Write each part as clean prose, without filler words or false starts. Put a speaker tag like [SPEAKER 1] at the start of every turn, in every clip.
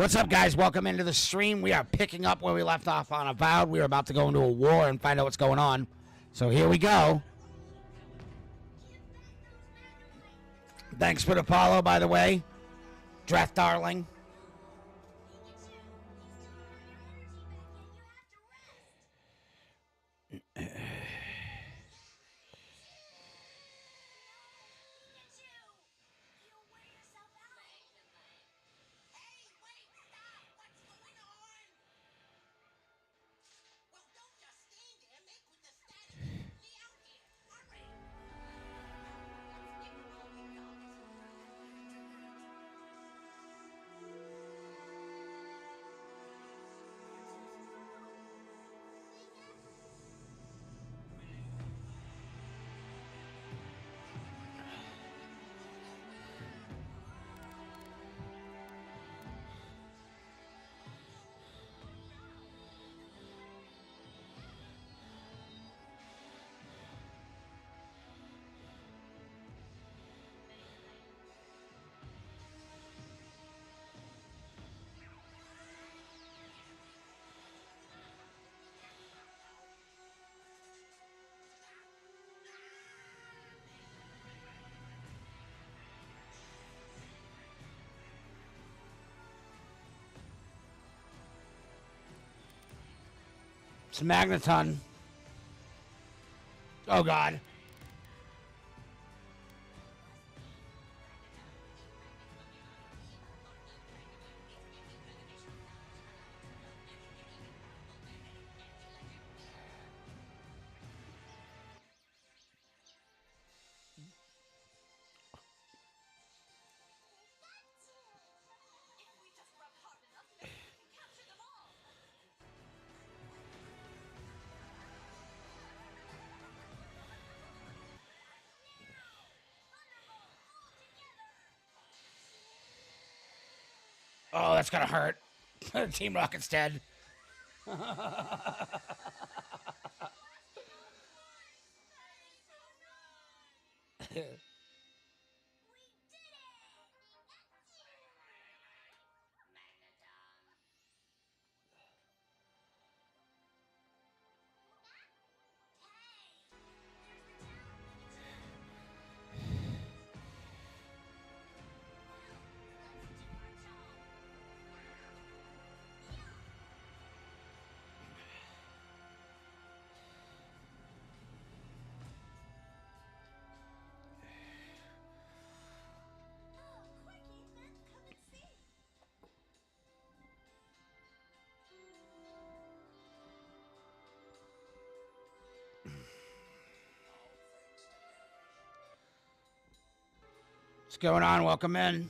[SPEAKER 1] What's up, guys? Welcome into the stream. We are picking up where we left off on Avowed. We are about to go into a war and find out what's going on. So here we go. Thanks for the follow, by the way. Draft Darling. It's Magneton. Oh, God. Oh, that's gonna hurt. Team Rocket's dead. What's going on? Welcome in.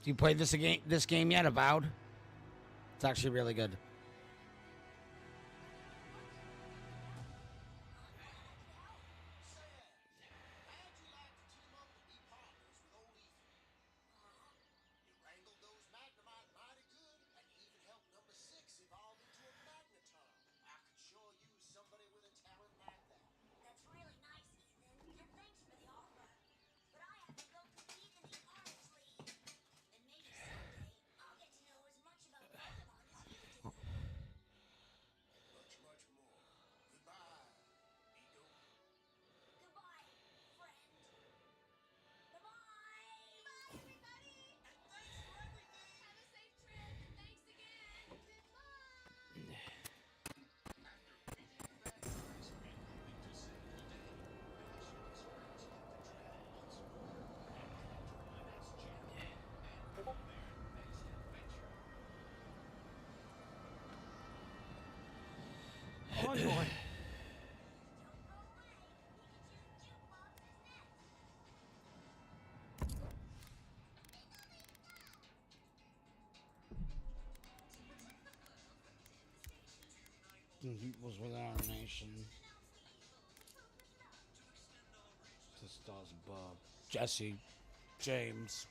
[SPEAKER 1] You played this game yet, Avowed? It's actually really good.
[SPEAKER 2] Boy.
[SPEAKER 1] He was with our nation. This does Bob. Jesse. James.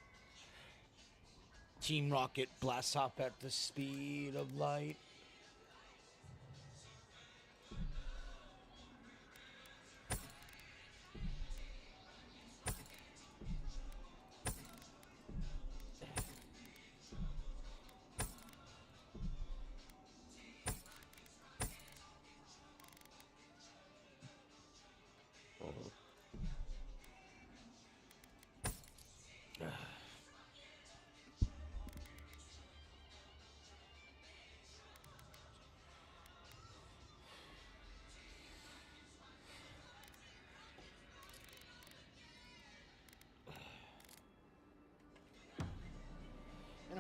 [SPEAKER 1] Team Rocket blasts up at the speed of light.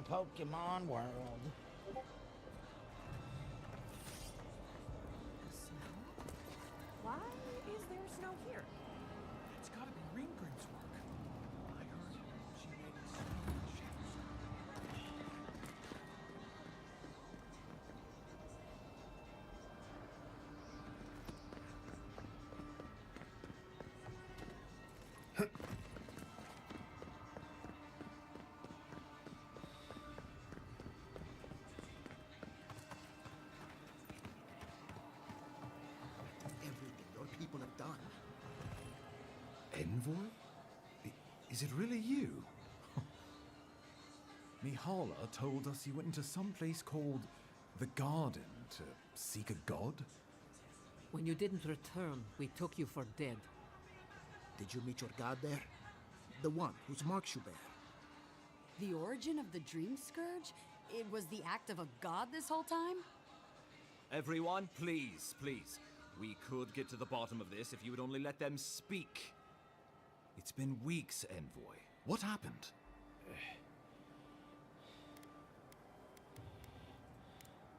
[SPEAKER 1] Pokemon world.
[SPEAKER 2] Snow? Why is there snow here?
[SPEAKER 3] It's gotta be Ringgrim's work. I heard she made it snow in the shadows.
[SPEAKER 4] Everything your people have done.
[SPEAKER 3] Envoy? Is it really you? Mihala told us you went into some place called the Garden to seek a god?
[SPEAKER 5] When you didn't return, we took you for dead.
[SPEAKER 4] Did you meet your god there? The one whose marks you bear.
[SPEAKER 6] The origin of the Dream Scourge? It was the act of a god this whole time?
[SPEAKER 7] Everyone, please, please. We could get to the bottom of this if you would only let them speak. It's been weeks, Envoy. What happened?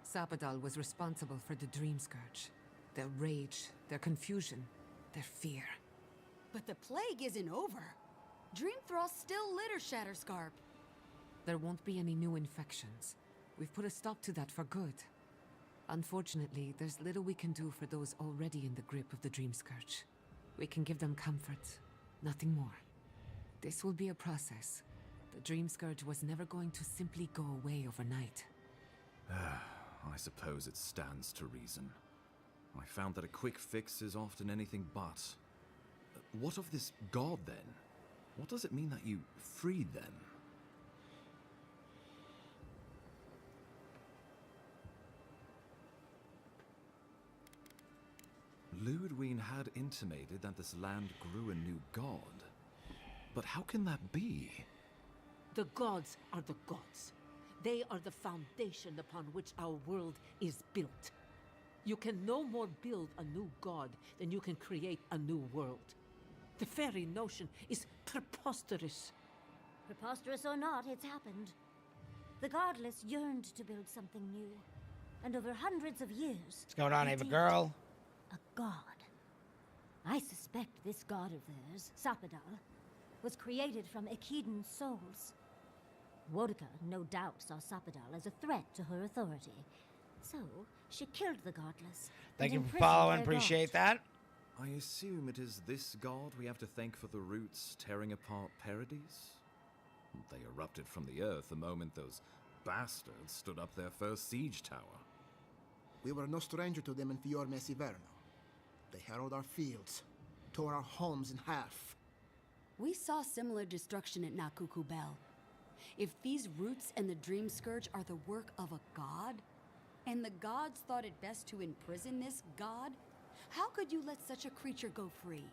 [SPEAKER 5] Sapadal was responsible for the Dream Scourge. Their rage, their confusion, their fear.
[SPEAKER 6] But the plague isn't over. Dream Thralls still litter Shatterscarp.
[SPEAKER 5] There won't be any new infections. We've put a stop to that for good. Unfortunately, there's little we can do for those already in the grip of the Dream Scourge. We can give them comfort, nothing more. This will be a process. The Dream Scourge was never going to simply go away overnight.
[SPEAKER 7] I suppose it stands to reason. I found that a quick fix is often anything but. What of this god, then? What does it mean that you freed them? Ludwig had intimated that this land grew a new god. But how can that be?
[SPEAKER 5] The gods are the gods. They are the foundation upon which our world is built. You can no more build a new god than you can create a new world. The very notion is preposterous.
[SPEAKER 8] Preposterous or not, it's happened. The Godless yearned to build something new. And over hundreds of years...
[SPEAKER 1] What's going on,
[SPEAKER 8] they
[SPEAKER 1] Ava
[SPEAKER 8] did.
[SPEAKER 1] girl?
[SPEAKER 8] A god. I suspect this god of theirs, Sapadal, was created from Echidan souls. Wodika no doubt saw Sapadal as a threat to her authority. So, she killed the Godless.
[SPEAKER 1] Thank
[SPEAKER 8] and
[SPEAKER 1] you for
[SPEAKER 8] imprisoned
[SPEAKER 1] following.
[SPEAKER 8] their
[SPEAKER 1] Appreciate
[SPEAKER 8] god.
[SPEAKER 1] that.
[SPEAKER 7] I assume it is this god we have to thank for the roots tearing apart Paradise? They erupted from the earth the moment those bastards stood up their first siege tower.
[SPEAKER 4] We were no stranger to them in Fiorme Siverno. They harrowed our fields, tore our homes in half.
[SPEAKER 6] We saw similar destruction at Nakuku Bell. If these roots and the Dream Scourge are the work of a god, and the gods thought it best to imprison this god, how could you let such a creature go free?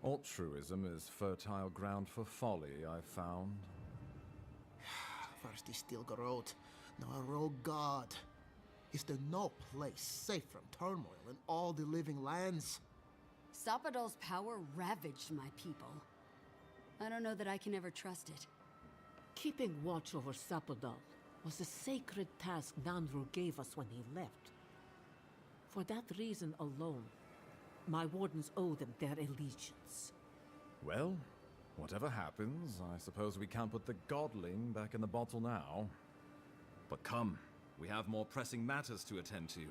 [SPEAKER 7] Altruism is fertile ground for folly, I've found.
[SPEAKER 4] First he still Garot, now a rogue god. Is there no place safe from turmoil in all the living lands?
[SPEAKER 6] Sapadal's power ravaged my people. I don't know that I can ever trust it.
[SPEAKER 5] Keeping watch over Sapadal was a sacred task Nandru gave us when he left. For that reason alone, my wardens owe them their allegiance.
[SPEAKER 7] Well, whatever happens, I suppose we can't put the godling back in the bottle now. But come, we have more pressing matters to attend to.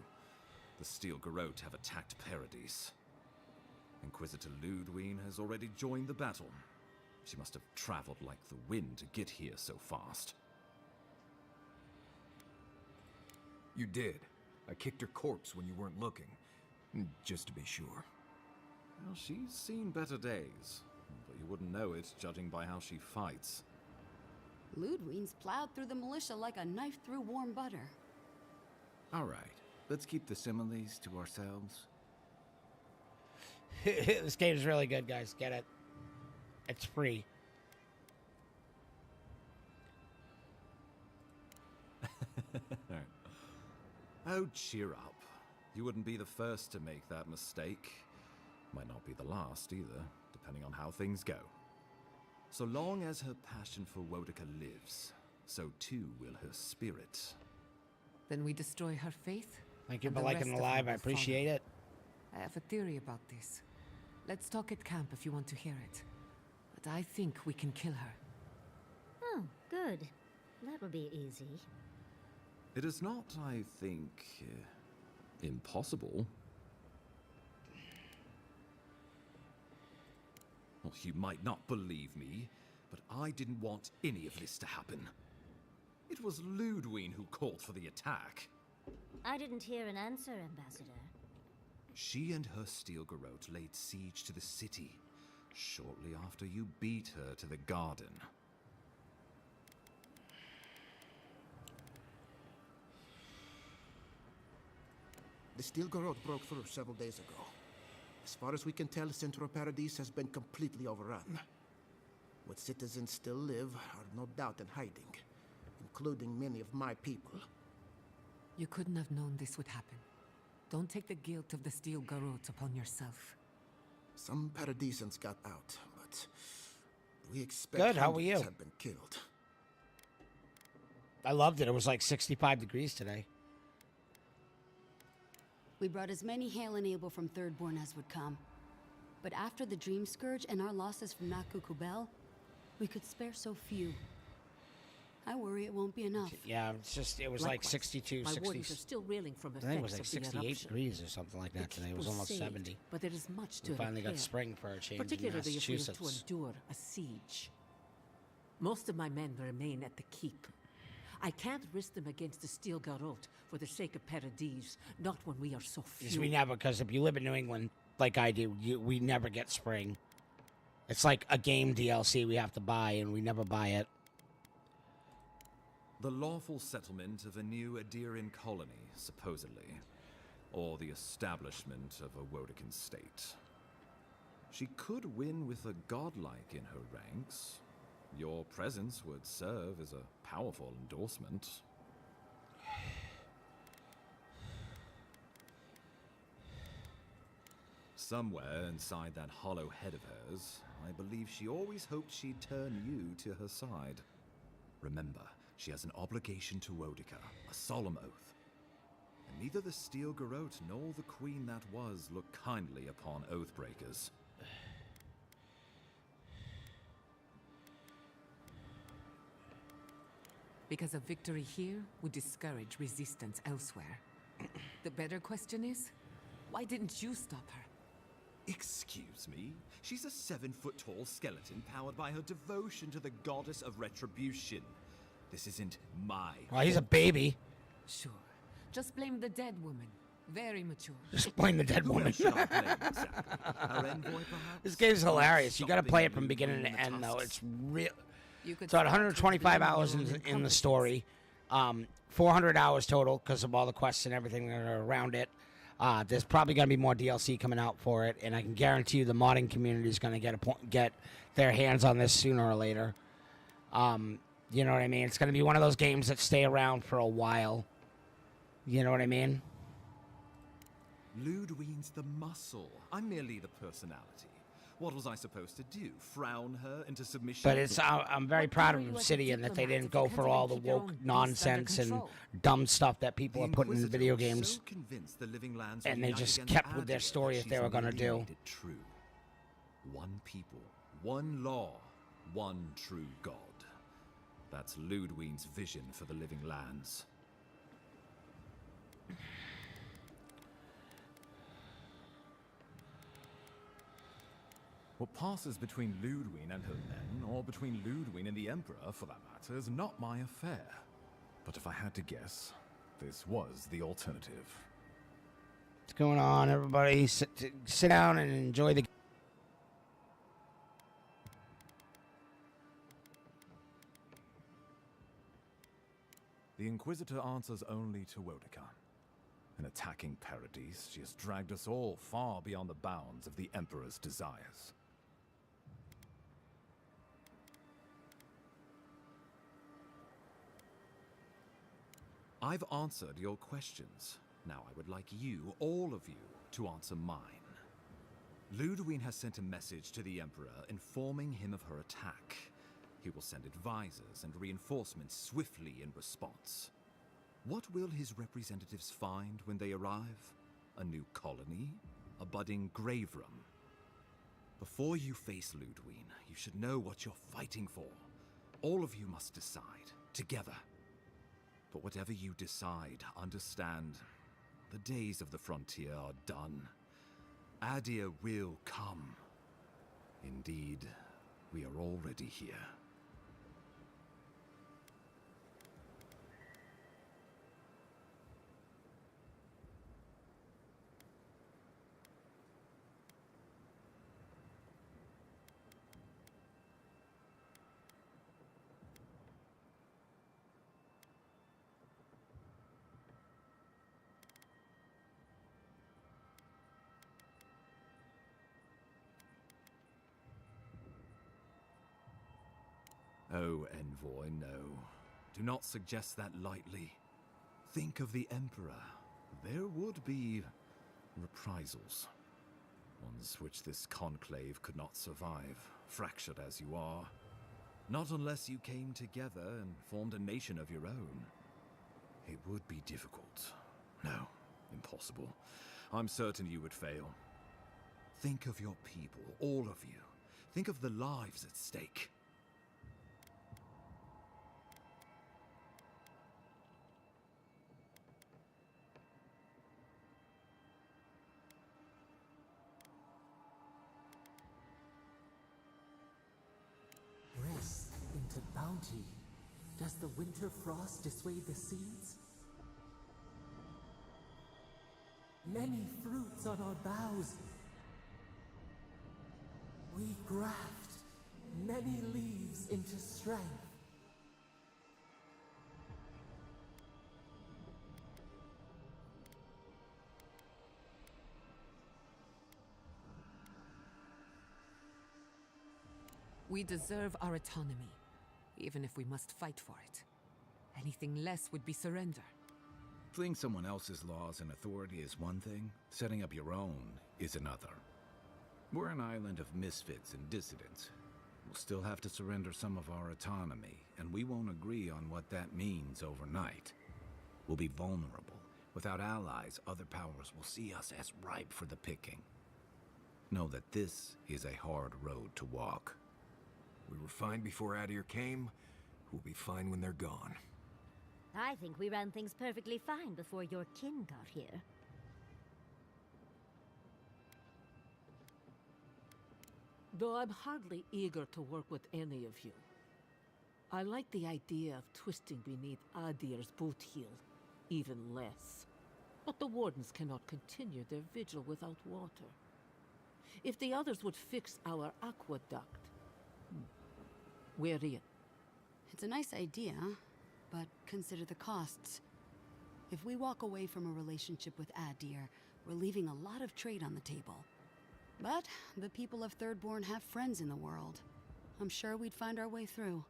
[SPEAKER 7] The Steel Garrote have attacked Paradise. Inquisitor Ludwig has already joined the battle. She must have traveled like the wind to get here so fast.
[SPEAKER 9] You did. I kicked her corpse when you weren't looking. Just to be sure.
[SPEAKER 7] Well, she's seen better days, but you wouldn't know it judging by how she fights.
[SPEAKER 6] Ludwig's plowed through the militia like a knife through warm butter.
[SPEAKER 9] All right. Let's keep the similes to ourselves.
[SPEAKER 1] This game is really good, guys. Get it. It's free.
[SPEAKER 7] Oh, cheer up. You wouldn't be the first to make that mistake. Might not be the last either, depending on how things go. So long as her passion for Wodica lives, so too will her spirit.
[SPEAKER 5] Then we destroy her faith?
[SPEAKER 1] Thank you
[SPEAKER 5] and
[SPEAKER 1] for
[SPEAKER 5] the
[SPEAKER 1] liking
[SPEAKER 5] rest
[SPEAKER 1] the
[SPEAKER 5] of her
[SPEAKER 1] live. I
[SPEAKER 5] will
[SPEAKER 1] appreciate
[SPEAKER 5] follow.
[SPEAKER 1] it.
[SPEAKER 5] I have a theory about this. Let's talk at camp if you want to hear it. But I think we can kill her.
[SPEAKER 8] Oh, good. That will be easy.
[SPEAKER 7] It is not, I think, impossible. Well, you might not believe me, but I didn't want any of this to happen. It was Ludwig who called for the attack.
[SPEAKER 8] I didn't hear an answer, Ambassador.
[SPEAKER 7] She and her steel garrote laid siege to the city shortly after you beat her to the garden.
[SPEAKER 4] The steel garrote broke through several days ago. As far as we can tell, Central Paradise has been completely overrun. What citizens still live are no doubt in hiding, including many of my people.
[SPEAKER 5] You couldn't have known this would happen. Don't take the guilt of the steel garrote upon yourself.
[SPEAKER 4] Some Paradisans got out, but we expect
[SPEAKER 1] Good, how are
[SPEAKER 4] hundreds
[SPEAKER 1] you?
[SPEAKER 4] have been killed.
[SPEAKER 1] I loved it. It was like 65 degrees today.
[SPEAKER 6] We brought as many Hail and Able from Thirdborn as would come. But after the Dream Scourge and our losses from Nakukubel, we could spare so few. I worry it won't be enough.
[SPEAKER 1] Yeah, it's just, it was like
[SPEAKER 10] Likewise,
[SPEAKER 1] 62,
[SPEAKER 10] my
[SPEAKER 1] 60.
[SPEAKER 10] wardens are still reeling from
[SPEAKER 1] I think it was
[SPEAKER 10] effects
[SPEAKER 1] like
[SPEAKER 10] of the
[SPEAKER 1] 68
[SPEAKER 10] eruption.
[SPEAKER 1] degrees or something like
[SPEAKER 10] The
[SPEAKER 1] that today. It
[SPEAKER 10] keep
[SPEAKER 1] was almost
[SPEAKER 10] saved,
[SPEAKER 1] 70.
[SPEAKER 10] but there is much to
[SPEAKER 1] We finally got
[SPEAKER 10] repair,
[SPEAKER 1] spring for a change in
[SPEAKER 10] particularly if we have to
[SPEAKER 1] Massachusetts.
[SPEAKER 10] endure a siege. Most of my men remain at the keep. I can't risk them against the steel garrote for the sake of Paradise, not when we are so
[SPEAKER 1] Because
[SPEAKER 10] few.
[SPEAKER 1] we never, because if you live in New England, like I do, we never get spring. It's like a game DLC we have to buy, and we never buy it.
[SPEAKER 7] The lawful settlement of a new Adirian colony, supposedly. Or the establishment of a Wodican state. She could win with a godlike in her ranks. Your presence would serve as a powerful endorsement. Somewhere inside that hollow head of hers, I believe she always hoped she'd turn you to her side. Remember, she has an obligation to Wodica, a solemn oath. And neither the Steel Garrote nor the queen that was look kindly upon oathbreakers.
[SPEAKER 5] Because a victory here would discourage resistance elsewhere. The better question is, why didn't you stop her?
[SPEAKER 7] Excuse me? She's a 7-foot-tall skeleton powered by her devotion to the goddess of retribution. This isn't my
[SPEAKER 1] Well, he's a baby.
[SPEAKER 5] Sure. Just blame the dead woman. Very mature.
[SPEAKER 1] Just blame the dead
[SPEAKER 7] Who
[SPEAKER 1] woman.
[SPEAKER 7] else should I blame exactly? Our envoy, perhaps?
[SPEAKER 1] This game's hilarious. You got to play it from
[SPEAKER 7] Stopping
[SPEAKER 1] beginning to
[SPEAKER 7] the
[SPEAKER 1] end, though.
[SPEAKER 7] tusks.
[SPEAKER 1] It's real.
[SPEAKER 5] You could
[SPEAKER 1] It's about
[SPEAKER 5] start with
[SPEAKER 1] 125
[SPEAKER 5] blaming
[SPEAKER 1] hours
[SPEAKER 5] your own
[SPEAKER 1] in the
[SPEAKER 5] incompetence.
[SPEAKER 1] story. 400 hours total because of all the quests and everything that are around it. There's probably going to be more DLC coming out for it, and I can guarantee you the modding community is going to get their hands on this sooner or later. You know what I mean? It's going to be one of those games that stay around for a while. You know what I mean?
[SPEAKER 7] Ludwig's the muscle. I'm merely the personality. What was I supposed to do? Frown her into submission?
[SPEAKER 1] But it's I'm very
[SPEAKER 5] What
[SPEAKER 1] proud
[SPEAKER 5] good are
[SPEAKER 1] of
[SPEAKER 5] you as a
[SPEAKER 1] Obsidian that they
[SPEAKER 5] diplomat
[SPEAKER 1] didn't
[SPEAKER 5] if
[SPEAKER 1] go
[SPEAKER 5] you
[SPEAKER 1] for
[SPEAKER 5] can't
[SPEAKER 1] all
[SPEAKER 5] even
[SPEAKER 1] the
[SPEAKER 5] keep your own
[SPEAKER 1] woke
[SPEAKER 5] beast under
[SPEAKER 1] nonsense and
[SPEAKER 5] control?
[SPEAKER 1] dumb stuff that people
[SPEAKER 7] The
[SPEAKER 1] are putting in
[SPEAKER 7] Inquisitor
[SPEAKER 1] video
[SPEAKER 7] was
[SPEAKER 1] games.
[SPEAKER 7] so convinced the living lands were
[SPEAKER 1] And they
[SPEAKER 7] united
[SPEAKER 1] just
[SPEAKER 7] against
[SPEAKER 1] kept with their
[SPEAKER 7] Adria,
[SPEAKER 1] story if
[SPEAKER 7] she's
[SPEAKER 1] they were gonna
[SPEAKER 7] merely
[SPEAKER 1] do.
[SPEAKER 7] made it true. One people, one law, one true God. That's Ludwig's vision for the living lands. What passes between Ludwig and her men, or between Ludwig and the Emperor, for that matter, is not my affair. But if I had to guess, this was the alternative.
[SPEAKER 1] What's going on, everybody? Sit down and enjoy the.
[SPEAKER 7] The Inquisitor answers only to Wodica. In attacking Paradise, she has dragged us all far beyond the bounds of the Emperor's desires. I've answered your questions. Now I would like you, all of you, to answer mine. Ludwig has sent a message to the Emperor informing him of her attack. He will send advisors and reinforcements swiftly in response. What will his representatives find when they arrive? A new colony? A budding grave room? Before you face Ludwig, you should know what you're fighting for. All of you must decide, together. But whatever you decide, understand, the days of the frontier are done. Adir will come. Indeed, we are already here. Oh, Envoy, no. Do not suggest that lightly. Think of the Emperor. There would be reprisals. Ones which this conclave could not survive, fractured as you are. Not unless you came together and formed a nation of your own. It would be difficult. No, impossible. I'm certain you would fail. Think of your people, all of you. Think of the lives at stake.
[SPEAKER 11] Rest into bounty. Does the winter frost dissuade the seeds? Many fruits on our boughs. We graft many leaves into strength.
[SPEAKER 5] We deserve our autonomy, even if we must fight for it. Anything less would be surrender.
[SPEAKER 12] Fleeing someone else's laws and authority is one thing, setting up your own is another. We're an island of misfits and dissidents. We'll still have to surrender some of our autonomy, and we won't agree on what that means overnight. We'll be vulnerable. Without allies, other powers will see us as ripe for the picking. Know that this is a hard road to walk.
[SPEAKER 9] We were fine before Adir came. We'll be fine when they're gone.
[SPEAKER 8] I think we ran things perfectly fine before your kin got here.
[SPEAKER 10] Though I'm hardly eager to work with any of you. I like the idea of twisting beneath Adir's boot heel, even less. But the wardens cannot continue their vigil without water. If the others would fix our aqueduct, we're in.
[SPEAKER 6] It's a nice idea, but consider the costs. If we walk away from a relationship with Adir, we're leaving a lot of trade on the table. But the people of Thirdborn have friends in the world. I'm sure we'd find our way through.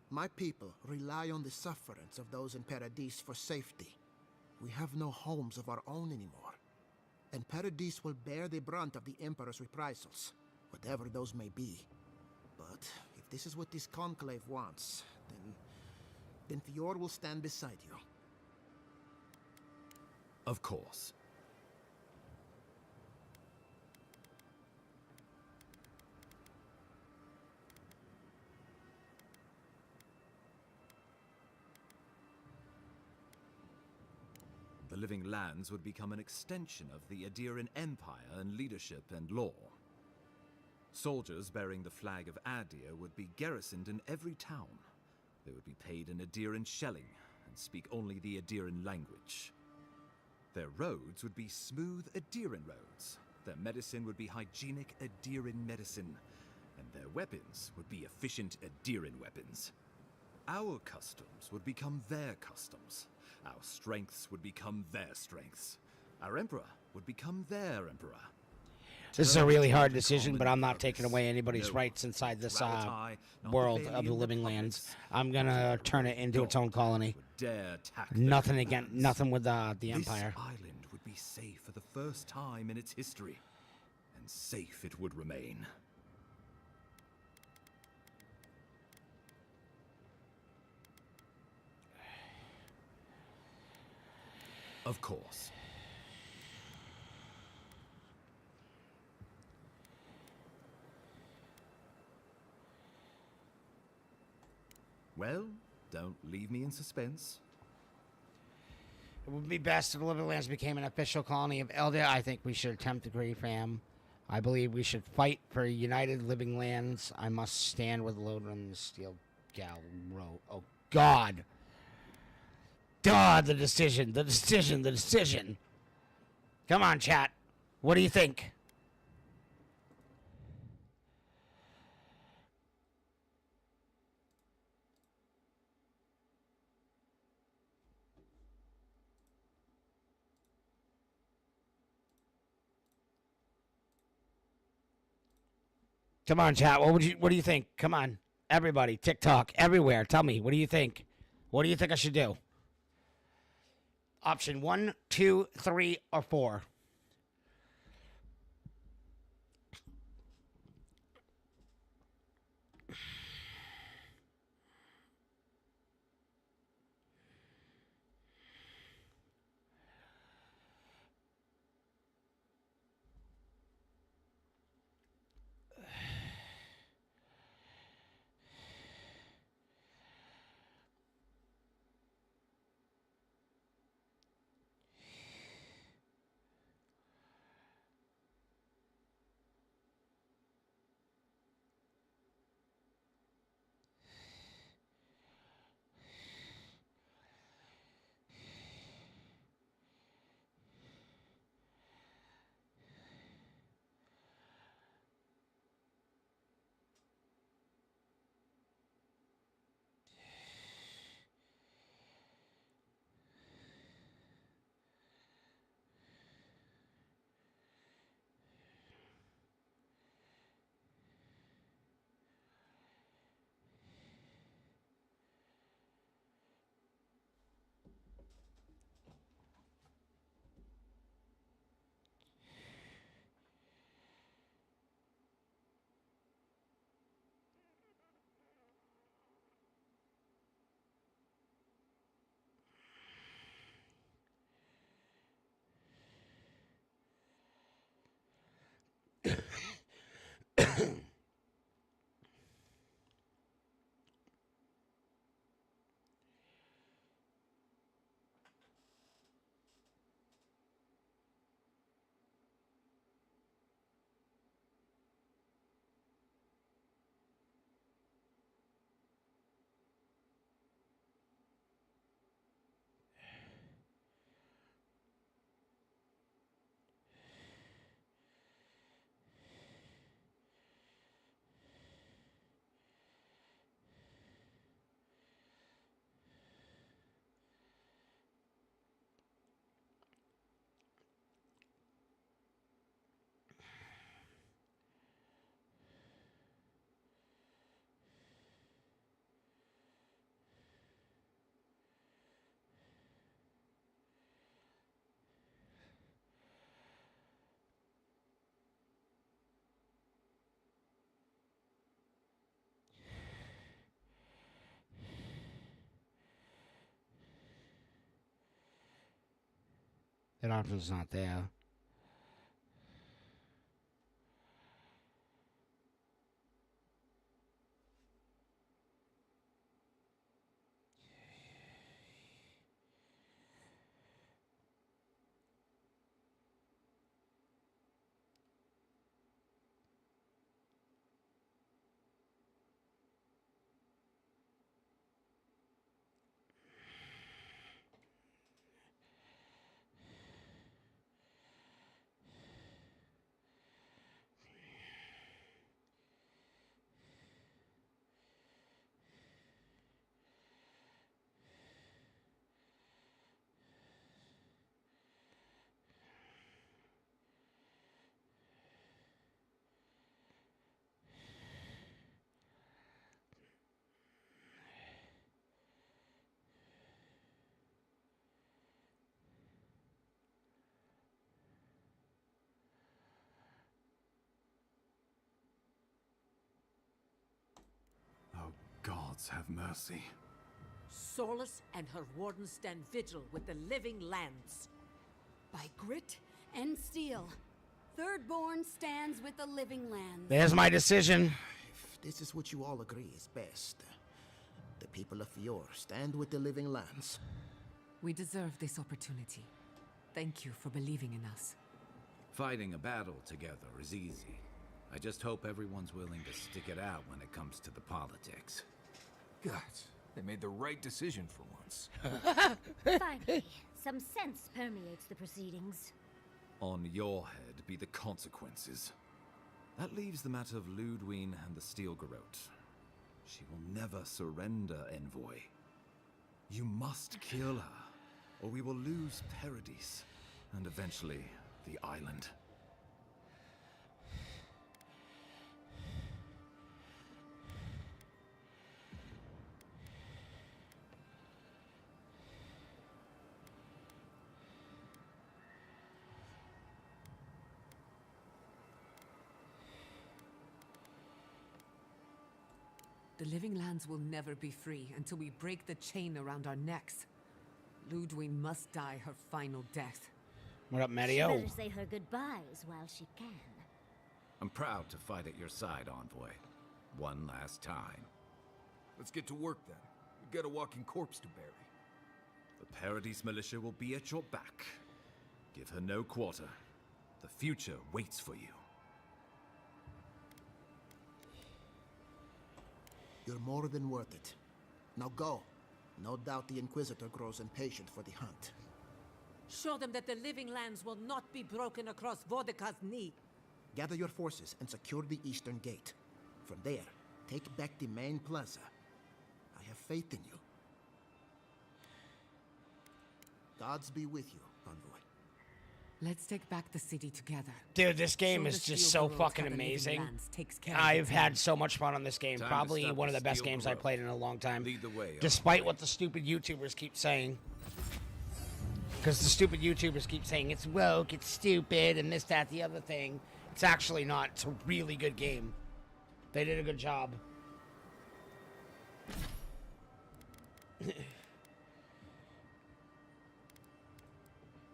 [SPEAKER 4] My people rely on the sufferance of those in Paradis for safety. We have no homes of our own anymore. And Paradis will bear the brunt of the Emperor's reprisals, whatever those may be. But if this is what this conclave wants, then Fior will stand beside you.
[SPEAKER 7] Of course. The Living Lands would become an extension of the Adiran Empire in leadership and law. Soldiers bearing the flag of Adir would be garrisoned in every town. They would be paid in Adiran shelling and speak only the Adiran language. Their roads would be smooth Adiran roads. Their medicine would be hygienic Adiran medicine. And their weapons would be efficient Adiran weapons. Our customs would become their customs. Our strengths would become their strengths. Our emperor would become their emperor.
[SPEAKER 1] This is a really hard decision, but I'm not taking away anybody's rights inside this world of the Living Lands. I'm gonna turn it into its own colony. Nothing again, nothing with the Empire.
[SPEAKER 7] This island finally safe for the first time in its history. And safe it would remain. Of course. Well, don't leave me in suspense.
[SPEAKER 1] It would be best if the Living Lands became an official colony of Eldia. I think we should attempt to agree, fam. I believe we should fight for United Living Lands. I must stand with Loden and the Steel Galro. Oh, God. God, the decision. The decision. The decision. Come on, chat. What do you think? Come on, chat. What do you think? Come on. Everybody, TikTok, everywhere. Tell me, what do you think? What do you think I should do? Option 1, 2, 3, or 4. That option's not there.
[SPEAKER 3] Gods have mercy.
[SPEAKER 10] Sorlus and her wardens stand vigil with the living lands.
[SPEAKER 6] By grit and steel, Thirdborn stands with the living lands.
[SPEAKER 1] There's my decision.
[SPEAKER 4] If this is what you all agree is best, the people of Fior stand with the living lands.
[SPEAKER 5] We deserve this opportunity. Thank you for believing in us.
[SPEAKER 12] Fighting a battle together is easy. I just hope everyone's willing to stick it out when it comes to the politics.
[SPEAKER 9] Gods, they made the right decision for once.
[SPEAKER 8] Finally, some sense permeates the proceedings.
[SPEAKER 7] On your head be the consequences. That leaves the matter of Ludwine and the Steel Garrote. She will never surrender, Envoy. You must kill her, or we will lose Paradis, and eventually the island.
[SPEAKER 5] The living lands will never be free until we break the chain around our necks. Ludwine must die her final death.
[SPEAKER 1] What up,
[SPEAKER 8] She
[SPEAKER 1] Mario?
[SPEAKER 8] better say her goodbyes while she can.
[SPEAKER 12] I'm proud to fight at your side, Envoy. One last time.
[SPEAKER 9] Let's get to work then. We've got a walking corpse to bury.
[SPEAKER 7] The Paradis militia will be at your back. Give her no quarter. The future waits for you.
[SPEAKER 4] You're more than worth it. Now go. No doubt the Inquisitor grows impatient for the hunt.
[SPEAKER 10] Show them that the living lands will not be broken across Vodka's knee.
[SPEAKER 4] Gather your forces and secure the eastern gate. From there, take back the main plaza. I have faith in you. Gods be with you, Envoy.
[SPEAKER 5] Let's take back the city together.
[SPEAKER 1] Dude, this game
[SPEAKER 5] Show
[SPEAKER 1] is
[SPEAKER 5] the
[SPEAKER 1] just
[SPEAKER 5] Steel
[SPEAKER 1] so
[SPEAKER 5] Garrote
[SPEAKER 1] fucking
[SPEAKER 5] how the living
[SPEAKER 1] amazing.
[SPEAKER 5] lands takes care of
[SPEAKER 1] I've
[SPEAKER 5] its
[SPEAKER 1] had
[SPEAKER 5] own.
[SPEAKER 1] so much fun on this game.
[SPEAKER 12] Time to
[SPEAKER 1] Probably
[SPEAKER 12] stop
[SPEAKER 1] one of
[SPEAKER 12] the
[SPEAKER 1] the best
[SPEAKER 12] Steel
[SPEAKER 1] games I
[SPEAKER 12] Garrote.
[SPEAKER 1] played in a long time.
[SPEAKER 12] Lead the way,
[SPEAKER 1] Despite
[SPEAKER 12] Envoy.
[SPEAKER 1] what the stupid YouTubers keep saying. Because the stupid YouTubers keep saying it's woke, it's stupid, and this, that, the other thing. It's actually not. It's a really good game. They did a good job.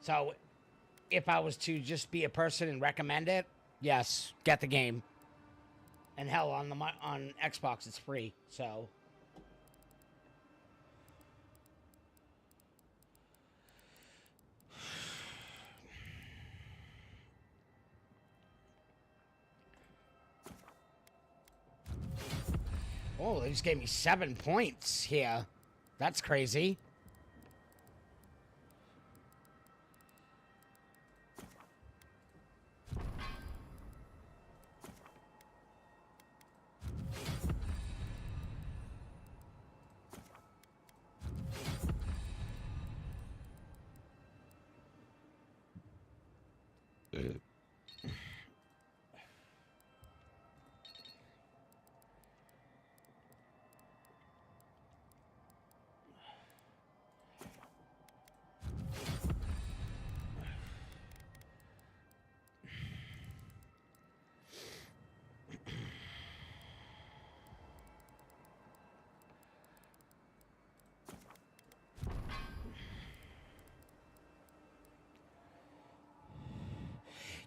[SPEAKER 1] So, if I was to just be a person and recommend it, yes, get the game. And hell, on Xbox, it's free. So. Oh, they just gave me 7 points here. That's crazy.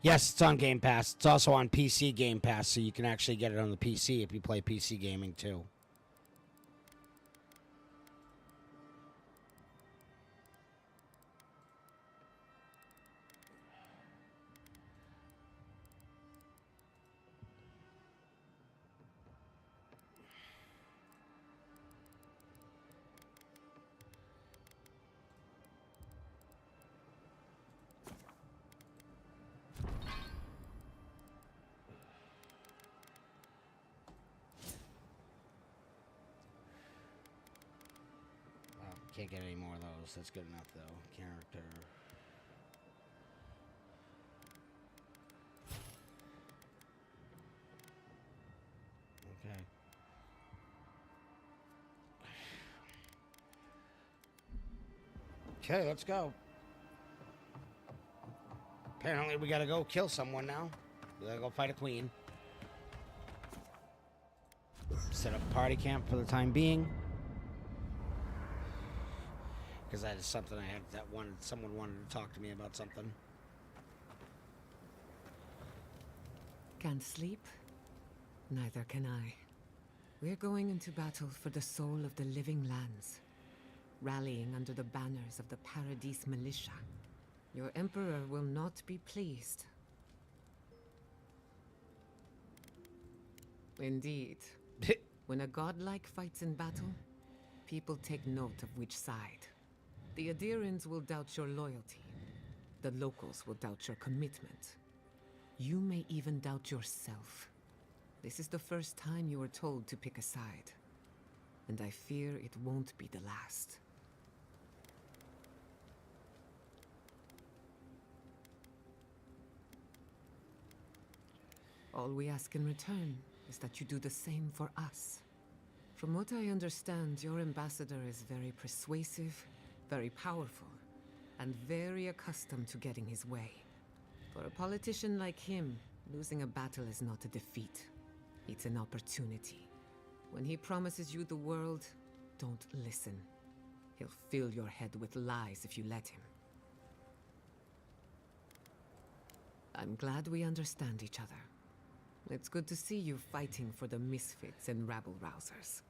[SPEAKER 1] Yes, it's on Game Pass. It's also on PC Game Pass, so you can actually get it on the PC if you play PC gaming too. Can't get any more of those. That's good enough, though. Character. Okay, let's go. Apparently, we gotta go kill someone now. We gotta go fight a queen. set up party camp for the time being. Because that is something I had that someone wanted to talk to me about something.
[SPEAKER 5] Can't sleep? Neither can I. We're going into battle for the soul of the living lands, rallying under the banners of the Paradise Militia. Your Emperor will not be pleased. Indeed. When a godlike fights in battle, people take note of which side. The Adirans will doubt your loyalty. The locals will doubt your commitment. You may even doubt yourself. This is the first time you are told to pick a side. And I fear it won't be the last. All we ask in return is that you do the same for us. From what I understand, your ambassador is very persuasive, very powerful, and very accustomed to getting his way. For a politician like him, losing a battle is not a defeat. It's an opportunity. When he promises you the world, don't listen. He'll fill your head with lies if you let him. I'm glad we understand each other. It's good to see you fighting for the misfits and rabble-rousers.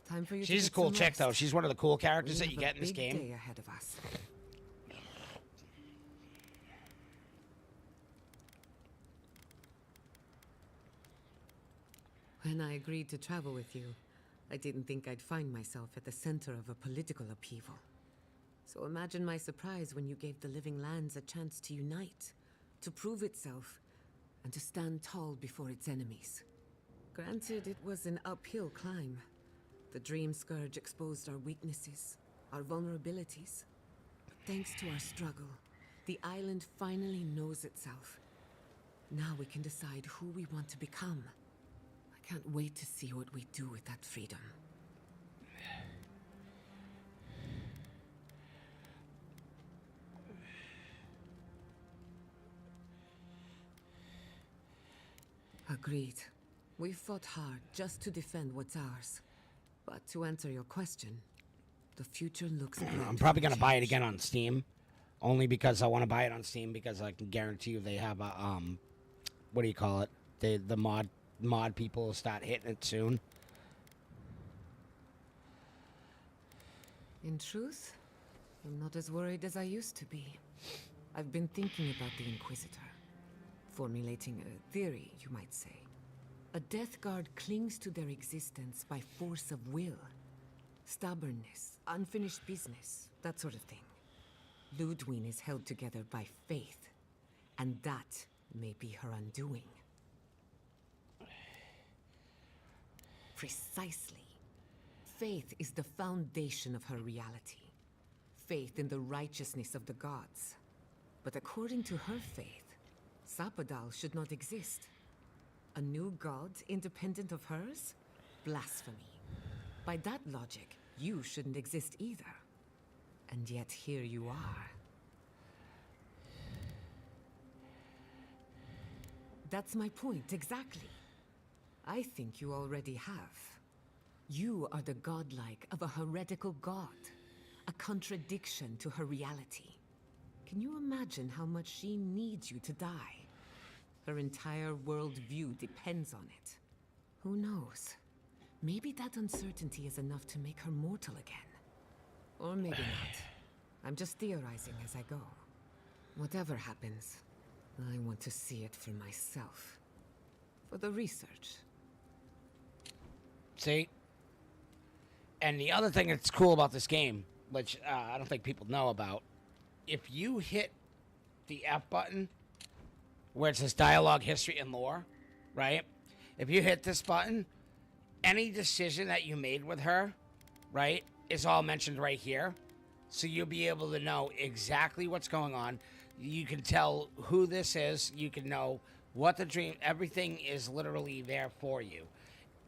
[SPEAKER 5] Time for you to
[SPEAKER 1] She's a
[SPEAKER 5] get
[SPEAKER 1] cool
[SPEAKER 5] some
[SPEAKER 1] chick, though.
[SPEAKER 5] rest.
[SPEAKER 1] She's one of the cool characters
[SPEAKER 5] We
[SPEAKER 1] that
[SPEAKER 5] have
[SPEAKER 1] you
[SPEAKER 5] a
[SPEAKER 1] get in this
[SPEAKER 5] big
[SPEAKER 1] game.
[SPEAKER 5] day ahead of us. When I agreed to travel with you, I didn't think I'd find myself at the center of a political upheaval. So imagine my surprise when you gave the living lands a chance to unite, to prove itself, and to stand tall before its enemies. Granted, it was an uphill climb. The Dream Scourge exposed our weaknesses, our vulnerabilities. But thanks to our struggle, the island finally knows itself. Now we can decide who we want to become. I can't wait to see what we do with that freedom. Agreed. We fought hard just to defend what's ours. But to answer your question, the future looks bright.
[SPEAKER 1] I'm probably
[SPEAKER 5] for
[SPEAKER 1] going to buy it
[SPEAKER 5] change.
[SPEAKER 1] again on Steam. Only because I want to buy it on Steam because I can guarantee you they have a, what do you call it? The mod people will start hitting it soon.
[SPEAKER 5] In truth, I'm not as worried as I used to be. I've been thinking about the Inquisitor. Formulating a theory, you might say. A Death Guard clings to their existence by force of will. Stubbornness, unfinished business, that sort of thing. Ludwig is held together by faith, and that may be her undoing. Precisely. Faith is the foundation of her reality. Faith in the righteousness of the gods. But according to her faith, Sapadal should not exist. A new god independent of hers? Blasphemy. By that logic, you shouldn't exist either. And yet here you are. That's my point, exactly. I think you already have. You are the godlike of a heretical god. A contradiction to her reality. Can you imagine how much she needs you to die? Her entire worldview depends on it. Who knows? Maybe that uncertainty is enough to make her mortal again. Or maybe not. I'm just theorizing as I go. Whatever happens, I want to see it for myself. For the research.
[SPEAKER 1] See? And the other thing that's cool about this game, which I don't think people know about, if you hit the F button, where it says dialogue, history, and lore, right? If you hit this button, any decision that you made with her, right, is all mentioned right here. So you'll be able to know exactly what's going on. You can tell who this is. You can know what the dream, everything is literally there for you.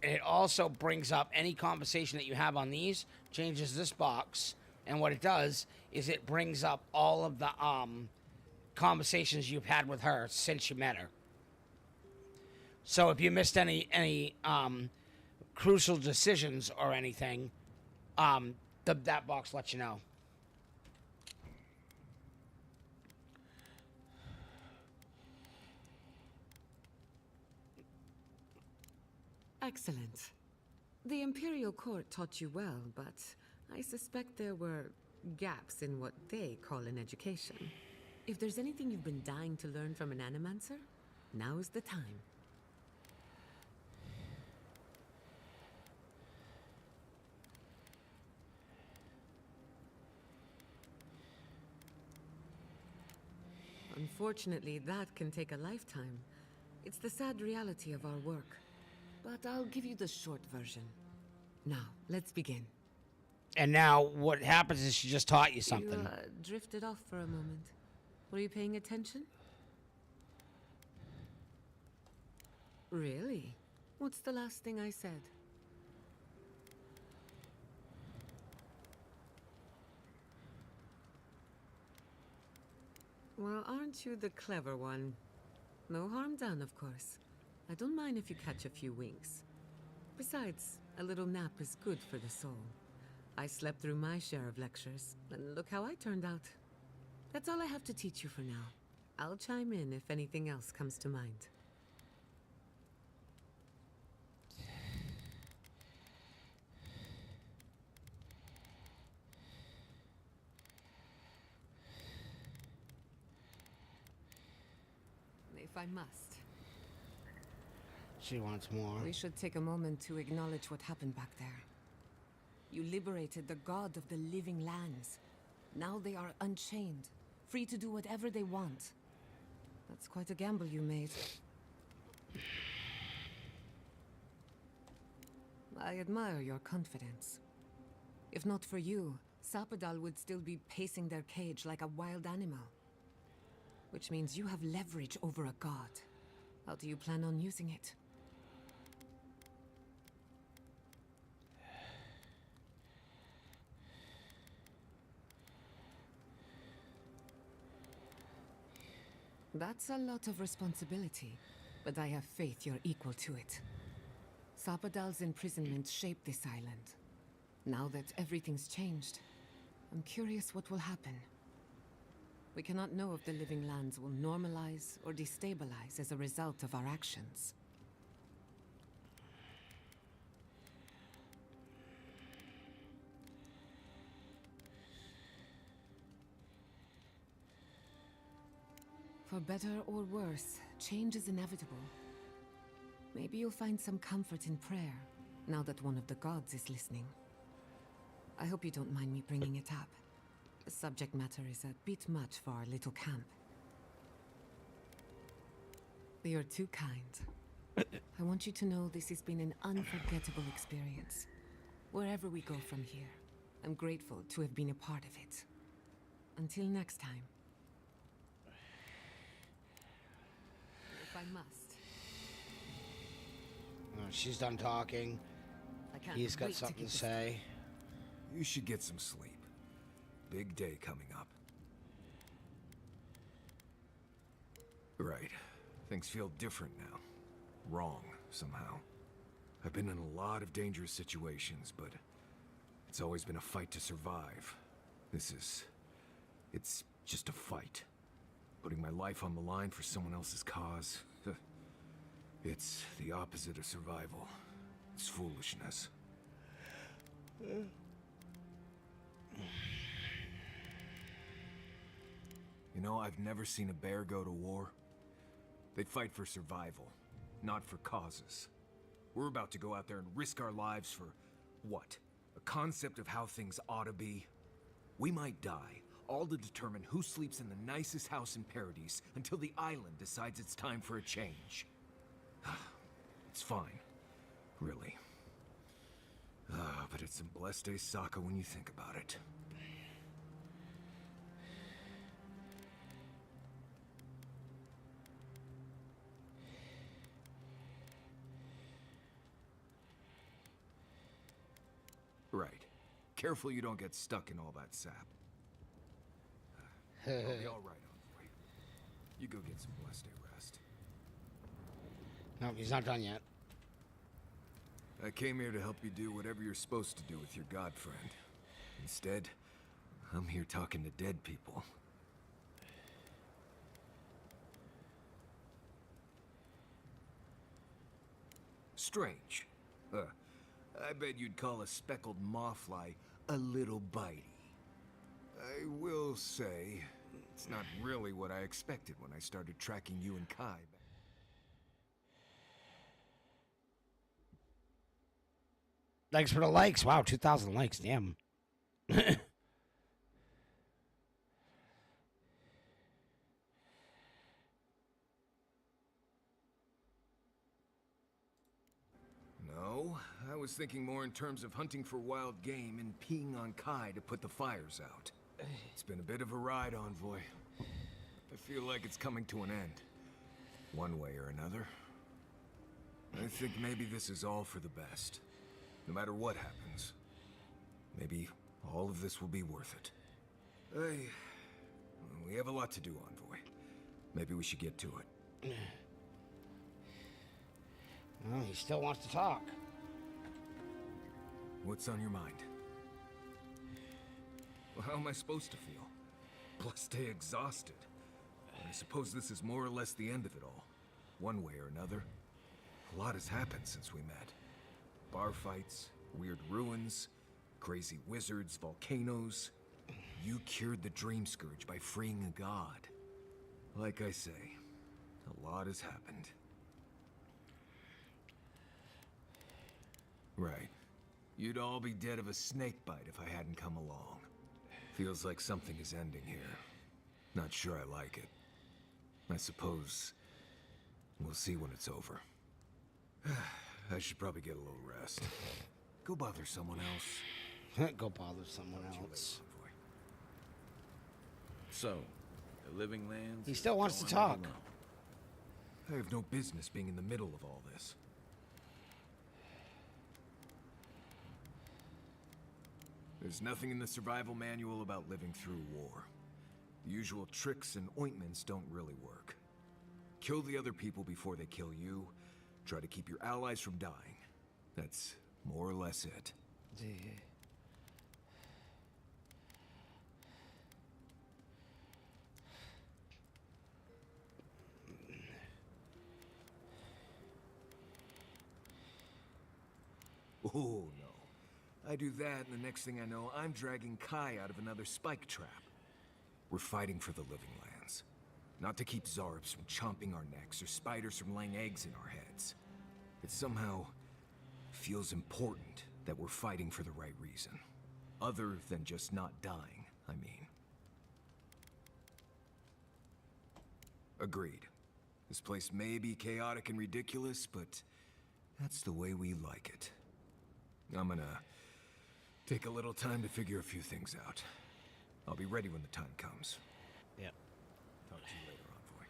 [SPEAKER 1] And it also brings up any conversation that you have on these, changes this box, and what it does is it brings up all of the conversations you've had with her since you met her. So if you missed any crucial decisions or anything, that box lets you know.
[SPEAKER 5] Excellent. The Imperial Court taught you well, but I suspect there were gaps in what they call an education. If there's anything you've been dying to learn from an Animancer, now is the time. Unfortunately, that can take a lifetime. It's the sad reality of our work. But I'll give you the short version. Now, let's begin.
[SPEAKER 1] And now what happens is she just taught you something.
[SPEAKER 5] You drifted off for a moment. Were you paying attention? Really? What's the last thing I said? Well, aren't you the clever one? No harm done, of course. I don't mind if you catch a few winks. Besides, a little nap is good for the soul. I slept through my share of lectures, and look how I turned out. That's all I have to teach you for now. I'll chime in if anything else comes to mind. If I must.
[SPEAKER 1] She wants more.
[SPEAKER 5] We should take a moment to acknowledge what happened back there. You liberated the god of the living lands. Now they are unchained, free to do whatever they want. That's quite a gamble you made. I admire your confidence. If not for you, Sapadal would still be pacing their cage like a wild animal. Which means you have leverage over a god. How do you plan on using it? That's a lot of responsibility, but I have faith you're equal to it. Sapadal's imprisonment shaped this island. Now that everything's changed, I'm curious what will happen. We cannot know if the living lands will normalize or destabilize as a result of our actions. For better or worse, change is inevitable. Maybe you'll find some comfort in prayer, now that one of the gods is listening. I hope you don't mind me bringing it up. The subject matter is a bit much for our little camp. You're too kind. I want you to know this has been an unforgettable experience. Wherever we go from here, I'm grateful to have been a part of it. Until next time. If I must.
[SPEAKER 1] She's done talking. He's got something to say.
[SPEAKER 9] You should get some sleep. Big day coming up. Right. Things feel different now. Wrong, somehow. I've been in a lot of dangerous situations, but it's always been a fight to survive. It's just a fight. Putting my life on the line for someone else's cause. It's the opposite of survival. It's foolishness. You know, I've never seen a bear go to war. They fight for survival, not for causes. We're about to go out there and risk our lives for what? A concept of how things ought to be? We might die, all to determine who sleeps in the nicest house in Paradise until the island decides it's time for a change. It's fine, really. But it's a blessed day Sokka when you think about it. Right. Careful you don't get stuck in all that sap. I'll be all right on the way. You go get some blessed day rest.
[SPEAKER 1] No, he's not done yet.
[SPEAKER 9] I came here to help you do whatever you're supposed to do with your god friend. Instead, I'm here talking to dead people. Strange. I bet you'd call a speckled mawfly a little bitey. I will say, it's not really what I expected when I started tracking you and Kai.
[SPEAKER 1] Thanks for the likes. Wow, 2,000 likes. Damn.
[SPEAKER 9] No, I was thinking more in terms of hunting for wild game and peeing on Kai to put the fires out. It's been a bit of a ride, Envoy. I feel like it's coming to an end. One way or another. I think maybe this is all for the best. No matter what happens. Maybe all of this will be worth it. We have a lot to do, Envoy. Maybe we should get to it.
[SPEAKER 1] Well, he still wants to talk.
[SPEAKER 9] What's on your mind? Well, how am I supposed to feel? Plus, stay exhausted. I suppose this is more or less the end of it all. One way or another. A lot has happened since we met. Bar fights, weird ruins, crazy wizards, volcanoes. You cured the Dream Scourge by freeing a god. Like I say, a lot has happened. Right. You'd all be dead of a snake bite if I hadn't come along. Feels like something is ending here. Not sure I like it. I suppose we'll see when it's over. I should probably get a little rest. Go bother someone else.
[SPEAKER 1] Go bother someone else.
[SPEAKER 12] So, the living lands...
[SPEAKER 1] He still wants to
[SPEAKER 12] going
[SPEAKER 1] talk.
[SPEAKER 12] along.
[SPEAKER 9] I have no business being in the middle of all this. There's nothing in the survival manual about living through war. The usual tricks and ointments don't really work. Kill the other people before they kill you. Try to keep your allies from dying. That's more or less it. Oh, no. I do that, and the next thing I know, I'm dragging Kai out of another spike trap. We're fighting for the living lands. Not to keep Zarps from chomping our necks or spiders from laying eggs in our heads. It somehow feels important that we're fighting for the right reason. Other than just not dying, I mean. Agreed. This place may be chaotic and ridiculous, but that's the way we like it. I'm gonna take a little time to figure a few things out. I'll be ready when the time comes.
[SPEAKER 1] Yep.
[SPEAKER 9] Talk to you later, Envoy.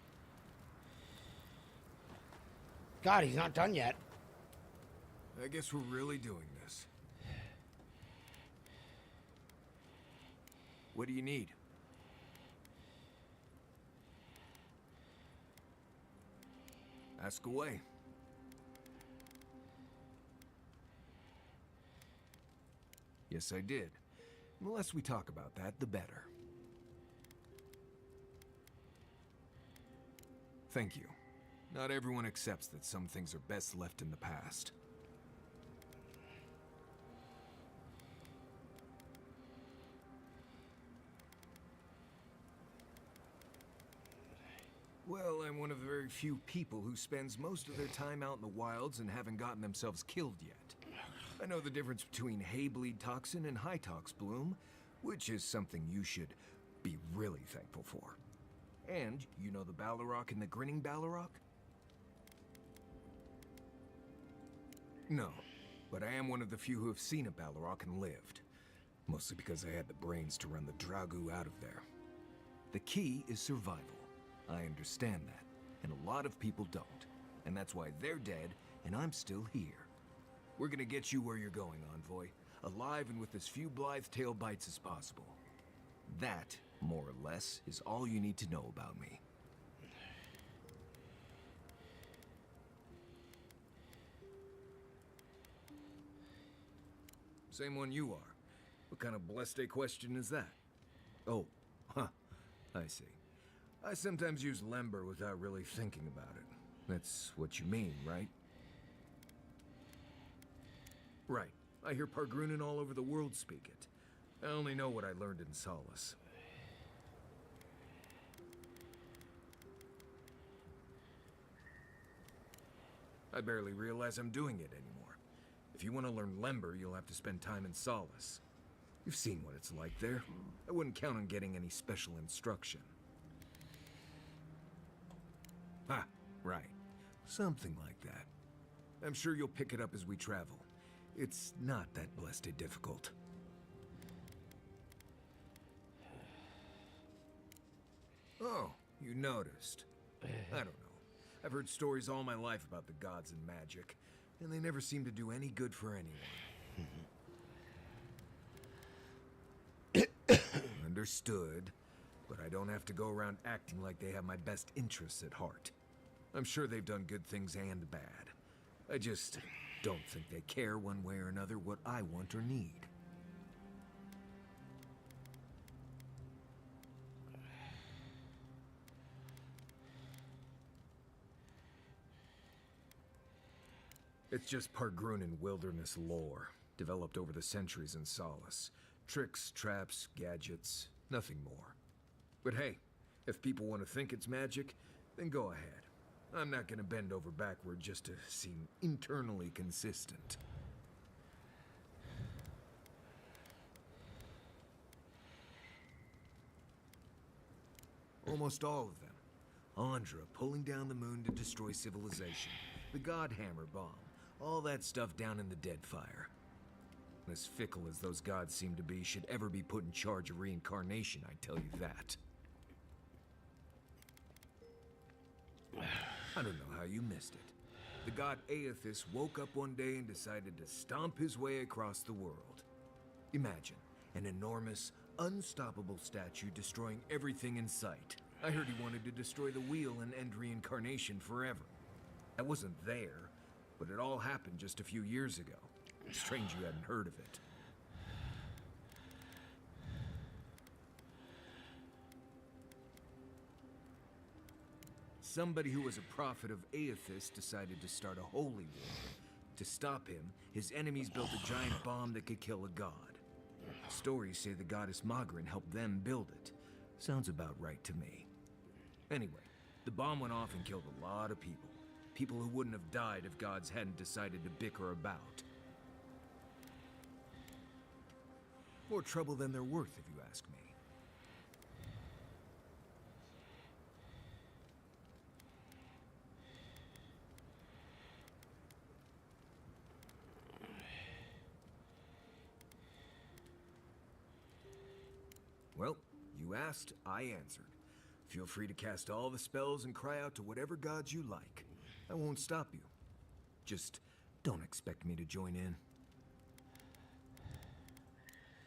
[SPEAKER 1] God, he's not done yet.
[SPEAKER 9] I guess we're really doing this. What do you need? Ask away. Yes, I did. The less we talk about that, the better. Thank you. Not everyone accepts that some things are best left in the past. Well, I'm one of the very few people who spends most of their time out in the wilds and haven't gotten themselves killed yet. I know the difference between Haybleed toxin and Hytox bloom, which is something you should be really thankful for. And you know the Balrog and the Grinning Balrog? No, but I am one of the few who have seen a Balrog and lived. Mostly because I had the brains to run the Dragu out of there. The key is survival. I understand that, and a lot of people don't. And that's why they're dead, and I'm still here. We're gonna get you where you're going, Envoy. Alive and with as few blithe tail bites as possible. That, more or less, is all you need to know about me. Same one you are. What kind of blessed question is that? Oh, huh. I see. I sometimes use lember without really thinking about it. That's what you mean, right? Right. I hear Pargrunen all over the world speak it. I only know what I learned in Solace. I barely realize I'm doing it anymore. If you want to learn lember, you'll have to spend time in Solace. You've seen what it's like there. I wouldn't count on getting any special instruction. Ha, right. Something like that. I'm sure you'll pick it up as we travel. It's not that blessed difficult. Oh, you noticed. I don't know. I've heard stories all my life about the gods and magic, and they never seem to do any good for anyone. Understood, but I don't have to go around acting like they have my best interests at heart. I'm sure they've done good things and bad. I just don't think they care one way or another what I want or need. It's just Pargrunen wilderness lore, developed over the centuries in Solace. Tricks, traps, gadgets, nothing more. But hey, if people want to think it's magic, then go ahead. I'm not gonna bend over backward just to seem internally consistent. Almost all of them. Andra pulling down the moon to destroy civilization. The Godhammer bomb. All that stuff down in the Deadfire. As fickle as those gods seem to be, should ever be put in charge of reincarnation, I tell you that. I don't know how you missed it. The god Aethys woke up one day and decided to stomp his way across the world. Imagine, an enormous, unstoppable statue destroying everything in sight. I heard he wanted to destroy the wheel and end reincarnation forever. I wasn't there, but it all happened just a few years ago. Strange you hadn't heard of it. Somebody who was a prophet of Aethys decided to start a holy war. To stop him, his enemies built a giant bomb that could kill a god. Stories say the goddess Magrin helped them build it. Sounds about right to me. Anyway, the bomb went off and killed a lot of people. People who wouldn't have died if gods hadn't decided to bicker about. More trouble than they're worth, if you ask me. Well, you asked, I answered. Feel free to cast all the spells and cry out to whatever gods you like. I won't stop you. Just don't expect me to join in.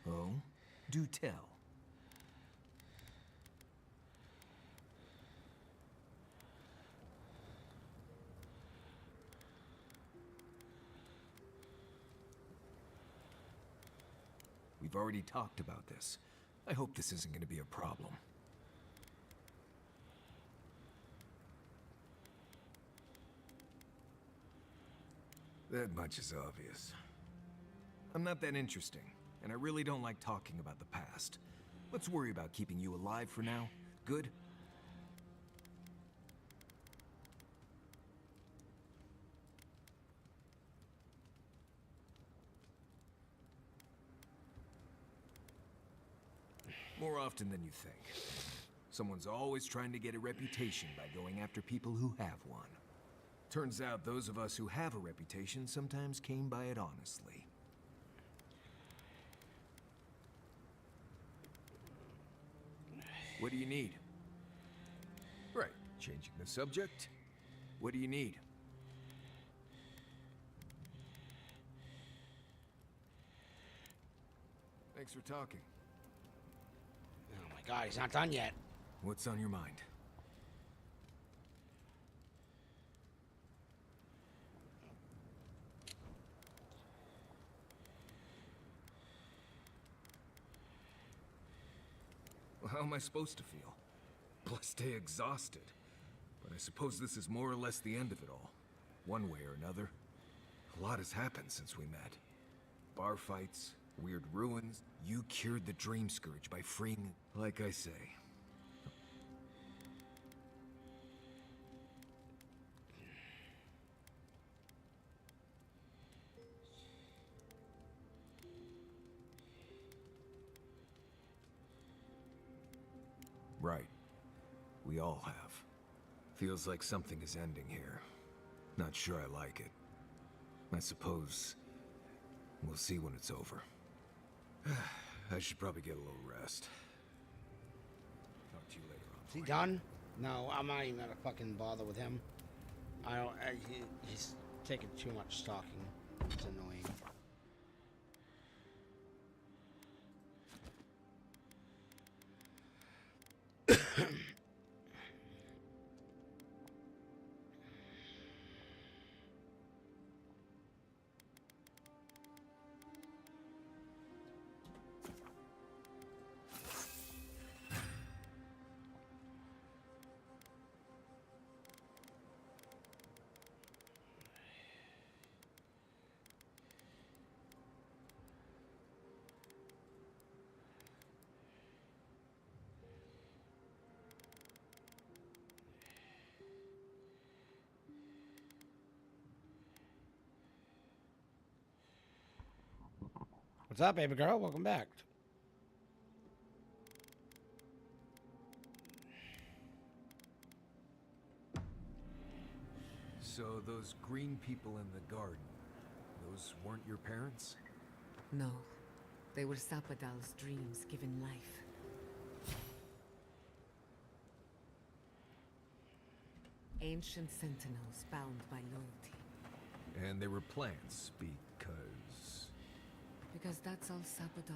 [SPEAKER 9] Oh? Do tell. We've already talked about this. I hope this isn't going to be a problem. That much is obvious. I'm not that interesting, and I really don't like talking about the past. Let's worry about keeping you alive for now. Good? More often than you think. Someone's always trying to get a reputation by going after people who have one. Turns out those of us who have a reputation sometimes came by it honestly. What do you need? Right, changing the subject. What do you need? Thanks for talking.
[SPEAKER 1] Oh my god, he's not done yet.
[SPEAKER 9] What's on your mind? how am I supposed to feel? Plus stay exhausted. But I suppose this is more or less the end of it all. One way or another. A lot has happened since we met. Bar fights, weird ruins. You cured the Dream Scourge by freeing... Like I say. Right. We all have. Feels like something is ending here. Not sure I like it. I suppose we'll see when it's over. I should probably get a little rest. Talk to you later on.
[SPEAKER 1] Is he done? No, I'm not even gonna fucking bother with him. I don't. He's taking too much talking. It's annoying. What's up, baby girl? Welcome back.
[SPEAKER 9] So those green people in the garden, those weren't your parents?
[SPEAKER 5] No. They were Sapadal's dreams given life. Ancient sentinels bound by loyalty.
[SPEAKER 9] And they were plants because...
[SPEAKER 5] Because that's all Sapadal.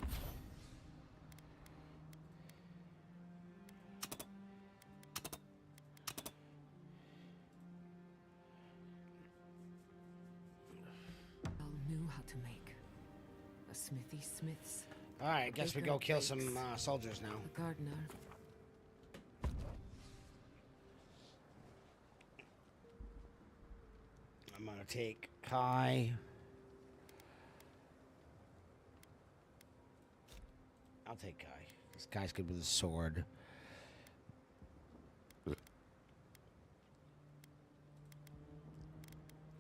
[SPEAKER 5] Knew how to make. A smithy smiths.
[SPEAKER 1] Alright, guess we go kill some soldiers now.
[SPEAKER 5] A gardener.
[SPEAKER 1] I'm gonna take Kai. I'll take Kai. This guy's good with a sword.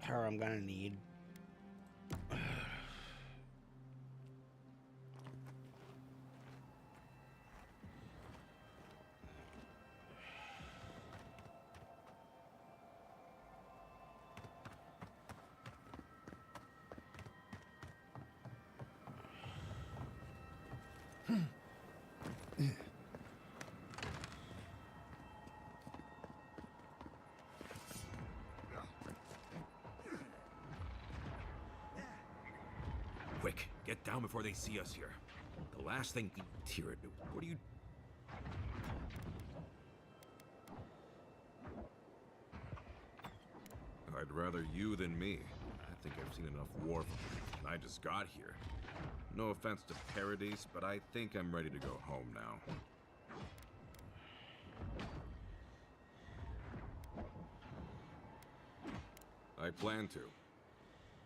[SPEAKER 1] Her I'm gonna need.
[SPEAKER 13] Quick, get down before they see us here. The last thing... Tyranid, what are you...
[SPEAKER 7] I'd rather you than me. I think I've seen enough war and I just got here. No offense to Paradise, but I think I'm ready to go home now. I plan to.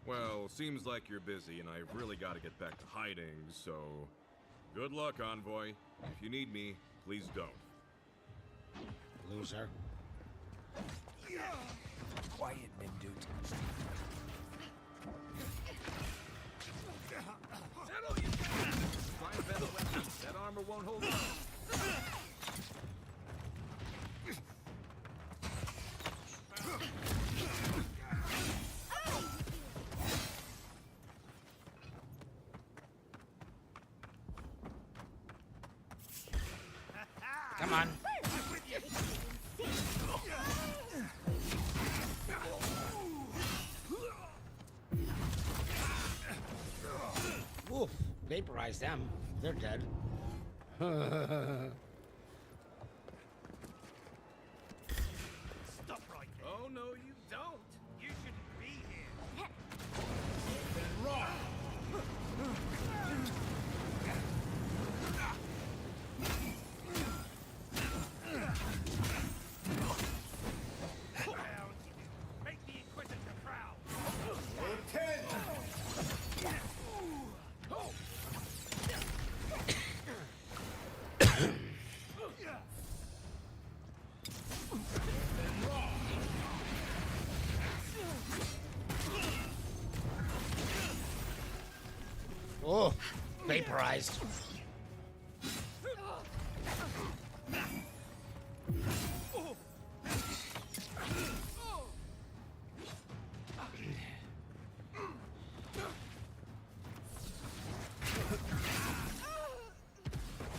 [SPEAKER 7] Well, seems like you're busy and I've really got to get back to hiding, so... Good luck, Envoy. If you need me, please don't.
[SPEAKER 1] Loser.
[SPEAKER 9] Quiet, Mindut.
[SPEAKER 7] Settle you! Try and bend the weapon. That armor won't hold up.
[SPEAKER 1] Come on. Oof. Vaporize them. They're dead.
[SPEAKER 9] Stop right there.
[SPEAKER 13] Oh, no, you don't.
[SPEAKER 9] You shouldn't be here.
[SPEAKER 1] Oh, vaporized.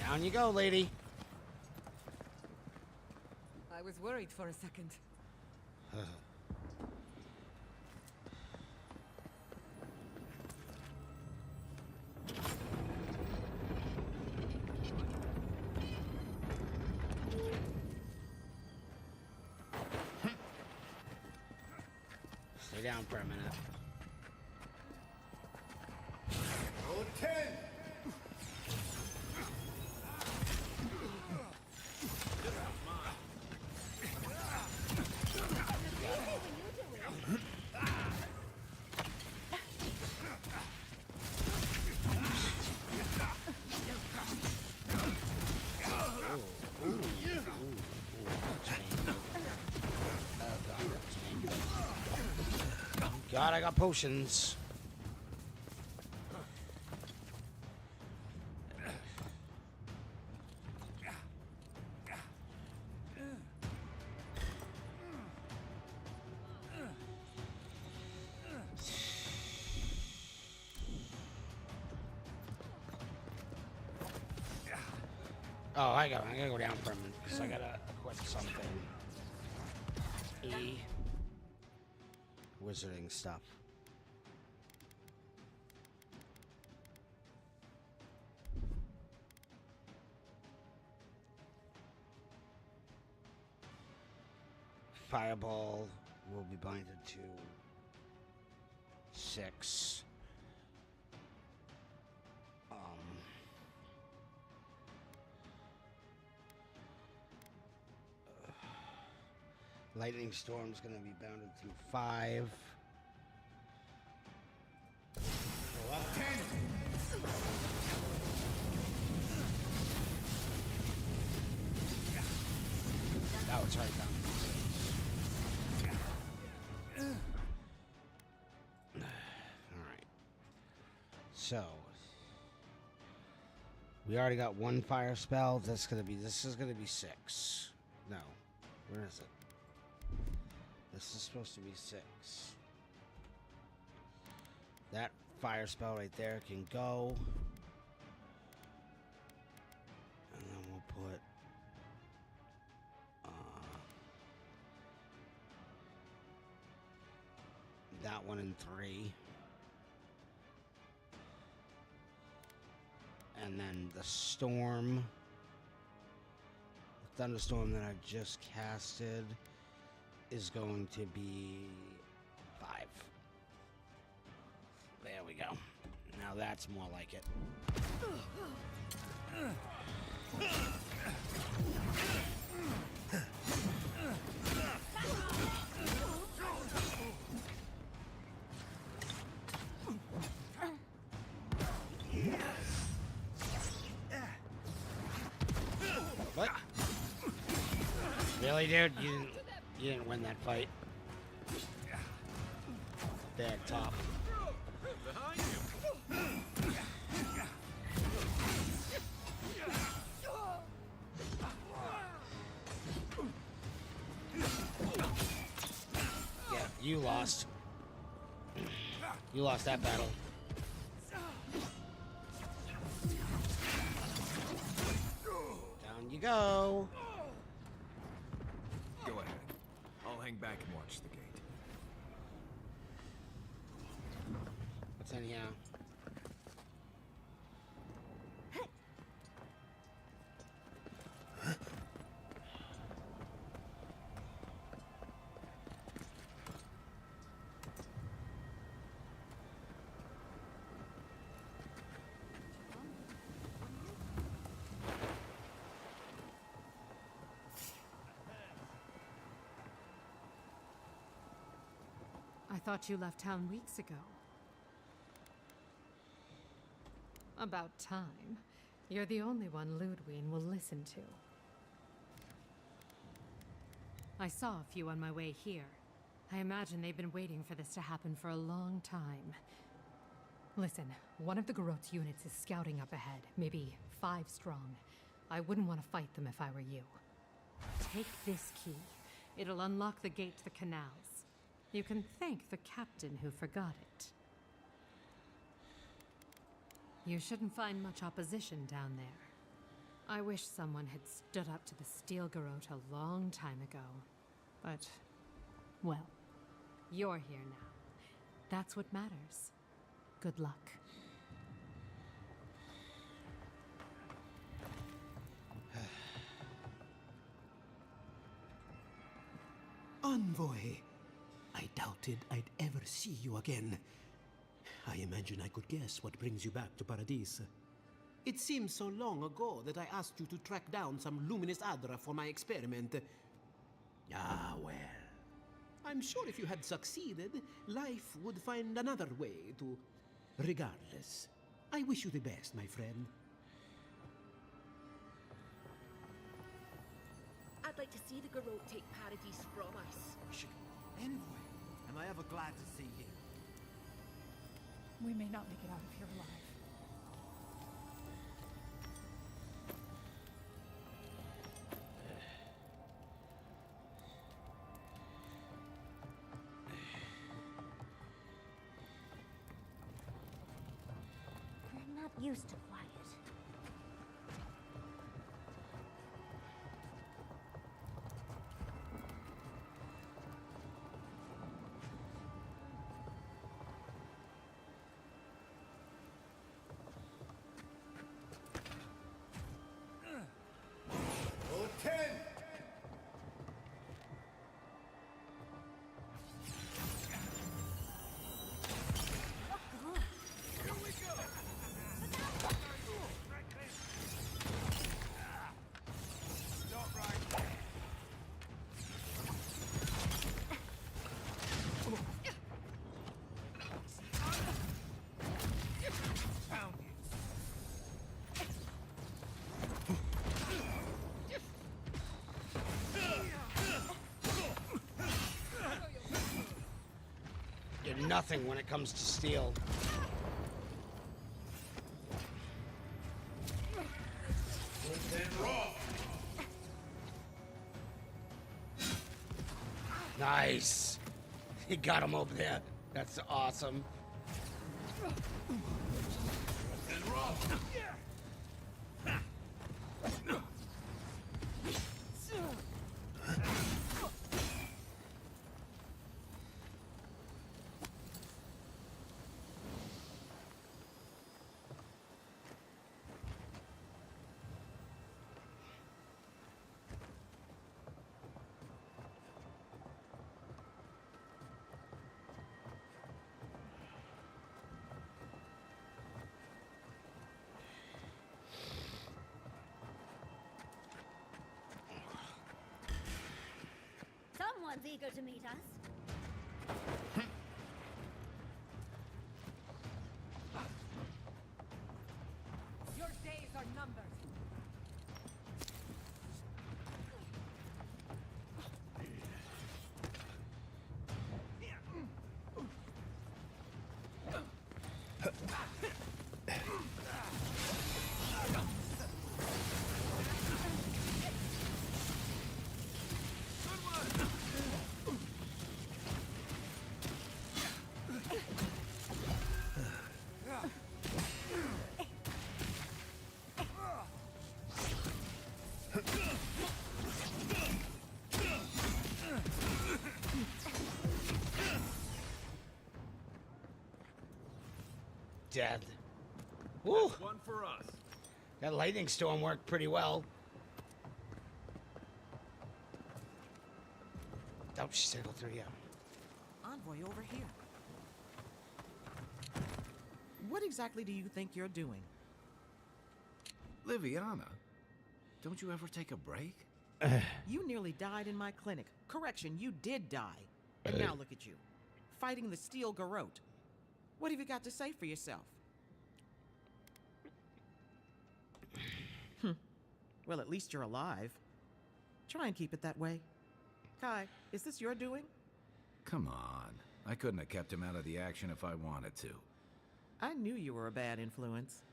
[SPEAKER 1] Down you go, lady.
[SPEAKER 5] I was worried for a second.
[SPEAKER 1] Stay down for a minute.
[SPEAKER 3] Roll 10!
[SPEAKER 1] God, I got potions. Oh, I gotta go down for a minute because I gotta equip something. E. Wizarding stuff. Fireball will be binded to 6. Lightning Storm's gonna be bounded through 5. Oh, it's right down. Alright. So we already got 1 fire spell. This is gonna be 6. No. Where is it? This is supposed to be 6. That fire spell right there can go. And then we'll put that one in 3. And then the storm, the thunderstorm that I just casted is going to be 5. There we go. Now that's more like it. What? Really, dude? You didn't win that fight. There, top. Yeah, you lost. You lost that battle. Down you go.
[SPEAKER 9] Go ahead. I'll hang back and watch the gate.
[SPEAKER 1] What's in here?
[SPEAKER 2] I thought you left town weeks ago. About time. You're the only one Ludwig will listen to. I saw a few on my way here. I imagine they've been waiting for this to happen for a long time. Listen, one of the Garot's units is scouting up ahead, maybe 5 strong. I wouldn't want to fight them if I were you. Take this key. It'll unlock the gate to the canals. You can thank the captain who forgot it. You shouldn't find much opposition down there. I wish someone had stood up to the Steel Garot a long time ago. But, well, you're here now. That's what matters. Good luck.
[SPEAKER 14] Envoy! I doubted I'd ever see you again. I imagine I could guess what brings you back to Paradis. It seems so long ago that I asked you to track down some luminous Adra for my experiment. Ah, well. I'm sure if you had succeeded, life would find another way to... Regardless, I wish you the best, my friend.
[SPEAKER 15] I'd like to see the Garot take Paradis from us.
[SPEAKER 3] Envoy, am I ever glad to see you?
[SPEAKER 16] We may not make it out of here alive.
[SPEAKER 8] We're not used to quiet.
[SPEAKER 1] You're nothing when it comes to steel. Nice. He got him over there. That's awesome.
[SPEAKER 8] Someone's eager to meet us.
[SPEAKER 5] Your days are numbered.
[SPEAKER 1] Dead. Woo!
[SPEAKER 7] One for us.
[SPEAKER 1] That lightning storm worked pretty well. Oh, she said go through here.
[SPEAKER 17] Envoy over here. What exactly do you think you're doing?
[SPEAKER 12] Liviana, don't you ever take a break?
[SPEAKER 17] You nearly died in my clinic. Correction, you did die. And now look at you, fighting the Steel Garot. What have you got to say for yourself? Well, at least you're alive. Try and keep it that way. Kai, is this your doing?
[SPEAKER 12] Come on. I couldn't have kept him out of the action if I wanted to.
[SPEAKER 17] I knew you were a bad influence.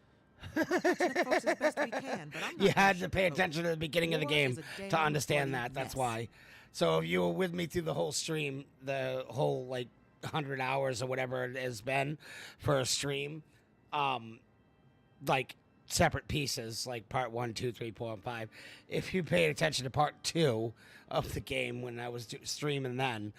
[SPEAKER 17] We're teaching the folks as best we can, but I'm not
[SPEAKER 1] You had
[SPEAKER 17] gonna
[SPEAKER 1] to pay
[SPEAKER 17] sugarcoat
[SPEAKER 1] attention to the beginning of the
[SPEAKER 17] War
[SPEAKER 1] game
[SPEAKER 17] is a
[SPEAKER 1] to
[SPEAKER 17] damn
[SPEAKER 1] understand
[SPEAKER 17] bloody
[SPEAKER 1] that. That's
[SPEAKER 17] mess.
[SPEAKER 1] why. So if you were with me through the whole stream, the whole like 100 hours or whatever it has been for a stream, like separate pieces, like part 1, 2, 3, 4, and 5. If you paid attention to part 2 of the game when I was streaming, then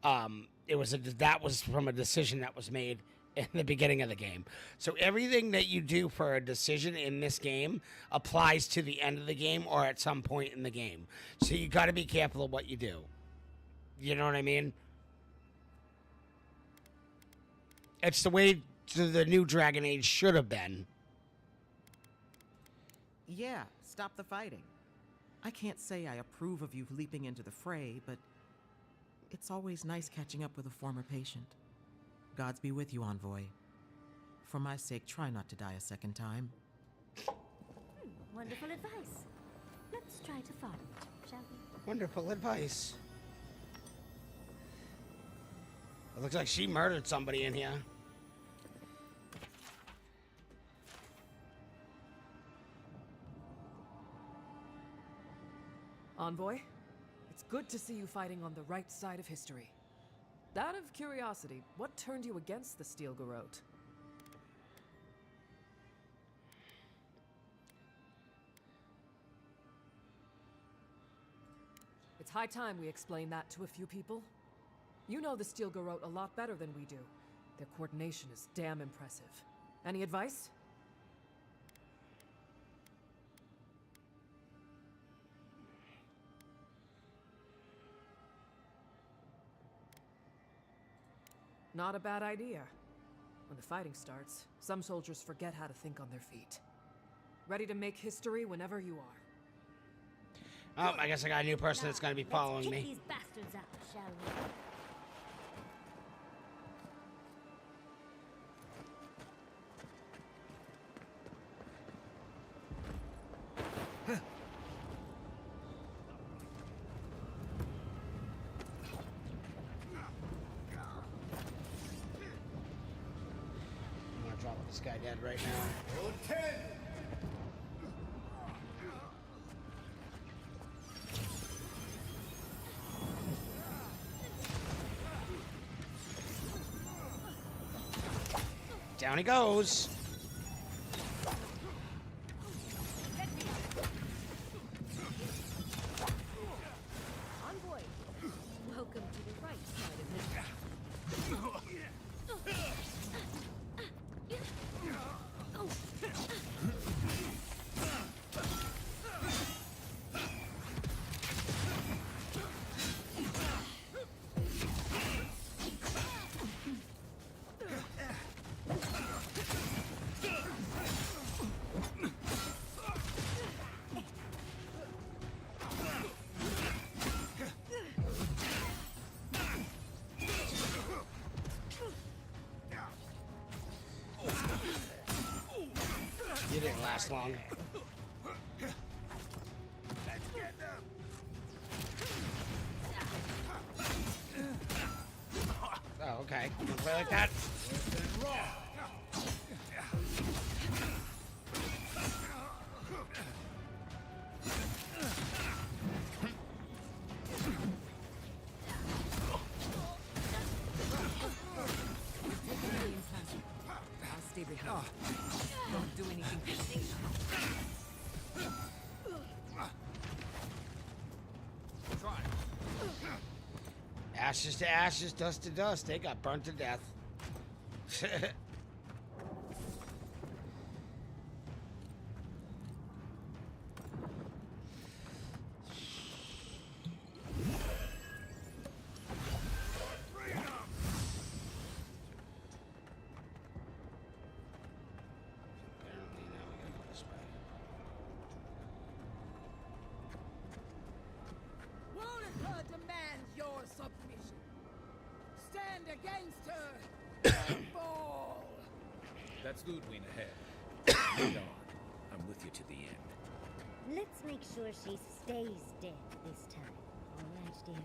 [SPEAKER 1] that was from a decision that was made in the beginning of the game. So everything that you do for a decision in this game applies to the end of the game or at some point in the game. So you got to be careful of what you do. You know what I mean? It's the way the new Dragon Age should have been.
[SPEAKER 17] Yeah, stop the fighting. I can't say I approve of you leaping into the fray, but it's always nice catching up with a former patient. Gods be with you, Envoy. For my sake, try not to die a second time.
[SPEAKER 8] Wonderful advice. Let's try to follow it, shall we?
[SPEAKER 1] Wonderful advice. It looks like she murdered somebody in here.
[SPEAKER 18] Envoy, it's good to see you fighting on the right side of history. Out of curiosity, what turned you against the Steel Garrote? It's high time we explain that to a few people. You know the Steel Garrote a lot better than we do. Their coordination is damn impressive. Any advice? Not a bad idea. When the fighting starts, some soldiers forget how to think on their feet. Ready to make history whenever you are.
[SPEAKER 1] Oh, I guess I got a new person that's going to be following
[SPEAKER 8] Let's kick
[SPEAKER 1] me.
[SPEAKER 8] these bastards out, shall we?
[SPEAKER 1] I'm going to drop this guy dead right now. Down he goes.
[SPEAKER 2] Envoy, welcome to the right side of history.
[SPEAKER 1] You didn't last long. Oh, okay. You wanna play like that?
[SPEAKER 5] I'll stay behind. Don't do anything crazy.
[SPEAKER 1] Ashes to ashes, dust to dust. They got burnt to death.
[SPEAKER 15] Monica demands your submission. Stand against her and fall.
[SPEAKER 12] That's good, Ween ahead. Lead on. I'm with you to the end.
[SPEAKER 8] Let's make sure she stays dead this time. All right, dearie.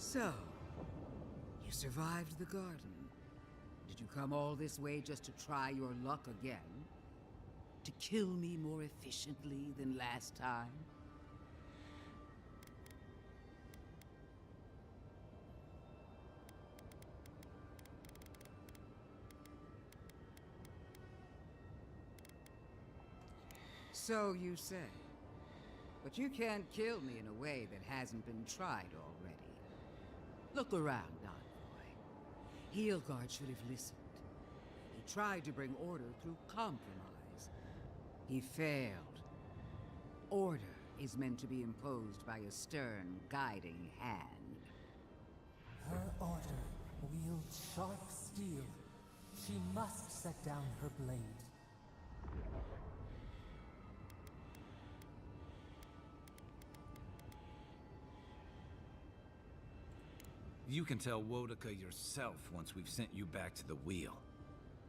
[SPEAKER 19] So, you survived the garden. Did you come all this way just to try your luck again? To kill me more efficiently than last time? So you say. But you can't kill me in a way that hasn't been tried already. Look around, Envoy. Heelguard should have listened. He tried to bring order through compromise. He failed. Order is meant to be imposed by a stern, guiding hand.
[SPEAKER 11] Her order wields sharp steel. She must set down her blade.
[SPEAKER 12] You can tell Wodaka yourself once we've sent you back to the wheel.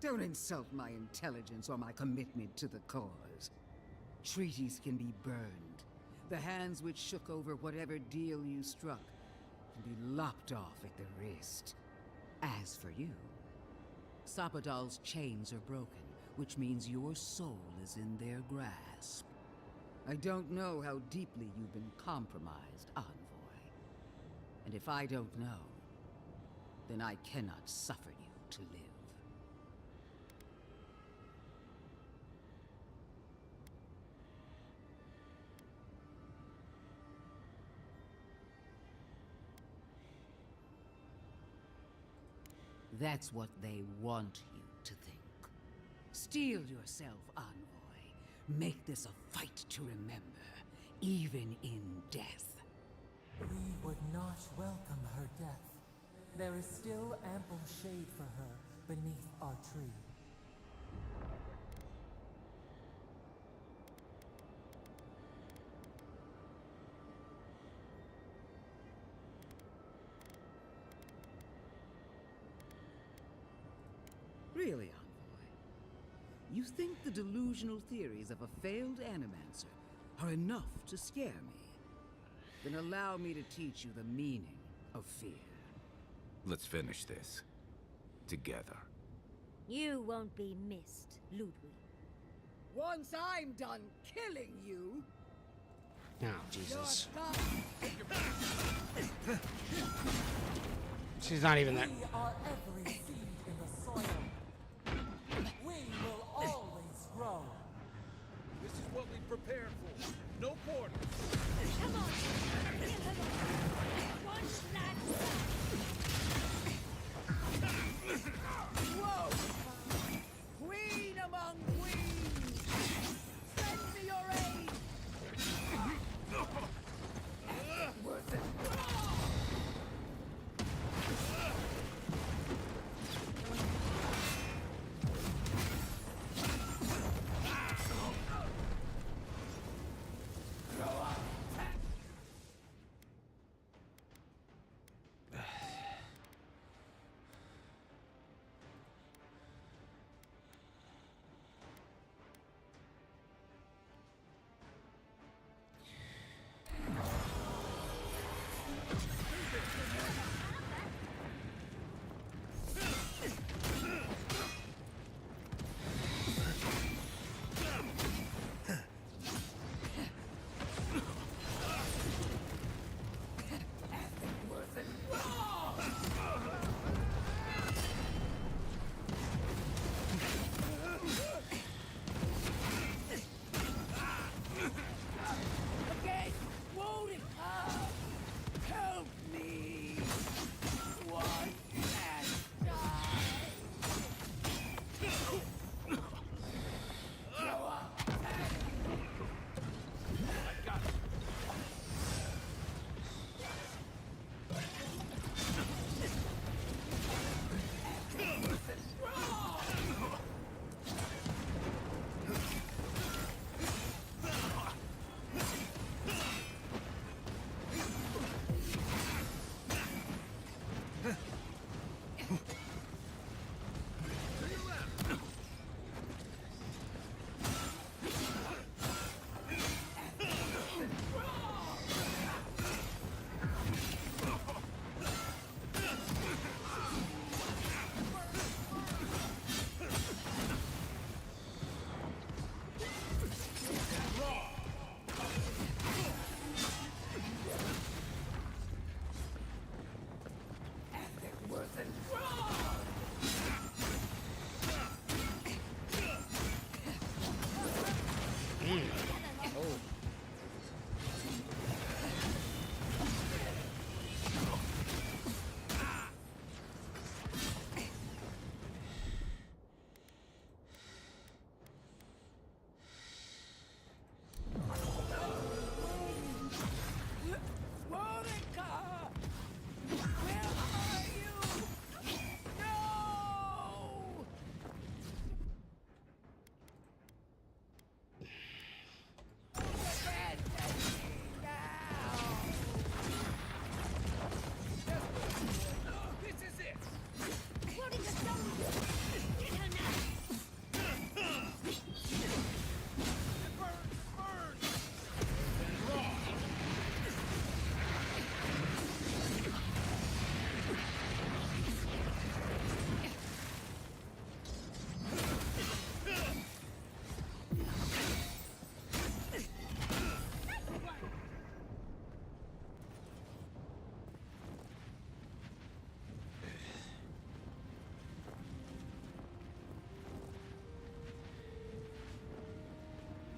[SPEAKER 19] Don't insult my intelligence or my commitment to the cause. Treaties can be burned. The hands which shook over whatever deal you struck can be lopped off at the wrist. As for you, Sapadal's chains are broken, which means your soul is in their grasp. I don't know how deeply you've been compromised, Envoy. And if I don't know, then I cannot suffer you to live. That's what they want you to think. Steel yourself, Envoy. Make this a fight to remember, even in death.
[SPEAKER 11] We would not welcome her death. There is still ample shade for her beneath our tree.
[SPEAKER 19] Really, Envoy? You think the delusional theories of a failed animancer are enough to scare me? Then allow me to teach you the meaning of fear.
[SPEAKER 12] Let's finish this. Together.
[SPEAKER 8] You won't be missed, Ludwig.
[SPEAKER 19] Once I'm done killing you...
[SPEAKER 1] Oh, Jesus. She's not even there.
[SPEAKER 11] We are every seed in the soil. We will always grow.
[SPEAKER 13] This is what we prepared for. No quarter.
[SPEAKER 8] Come on! One last
[SPEAKER 19] Whoa! Queen among queens! Send me your aid! Worth it.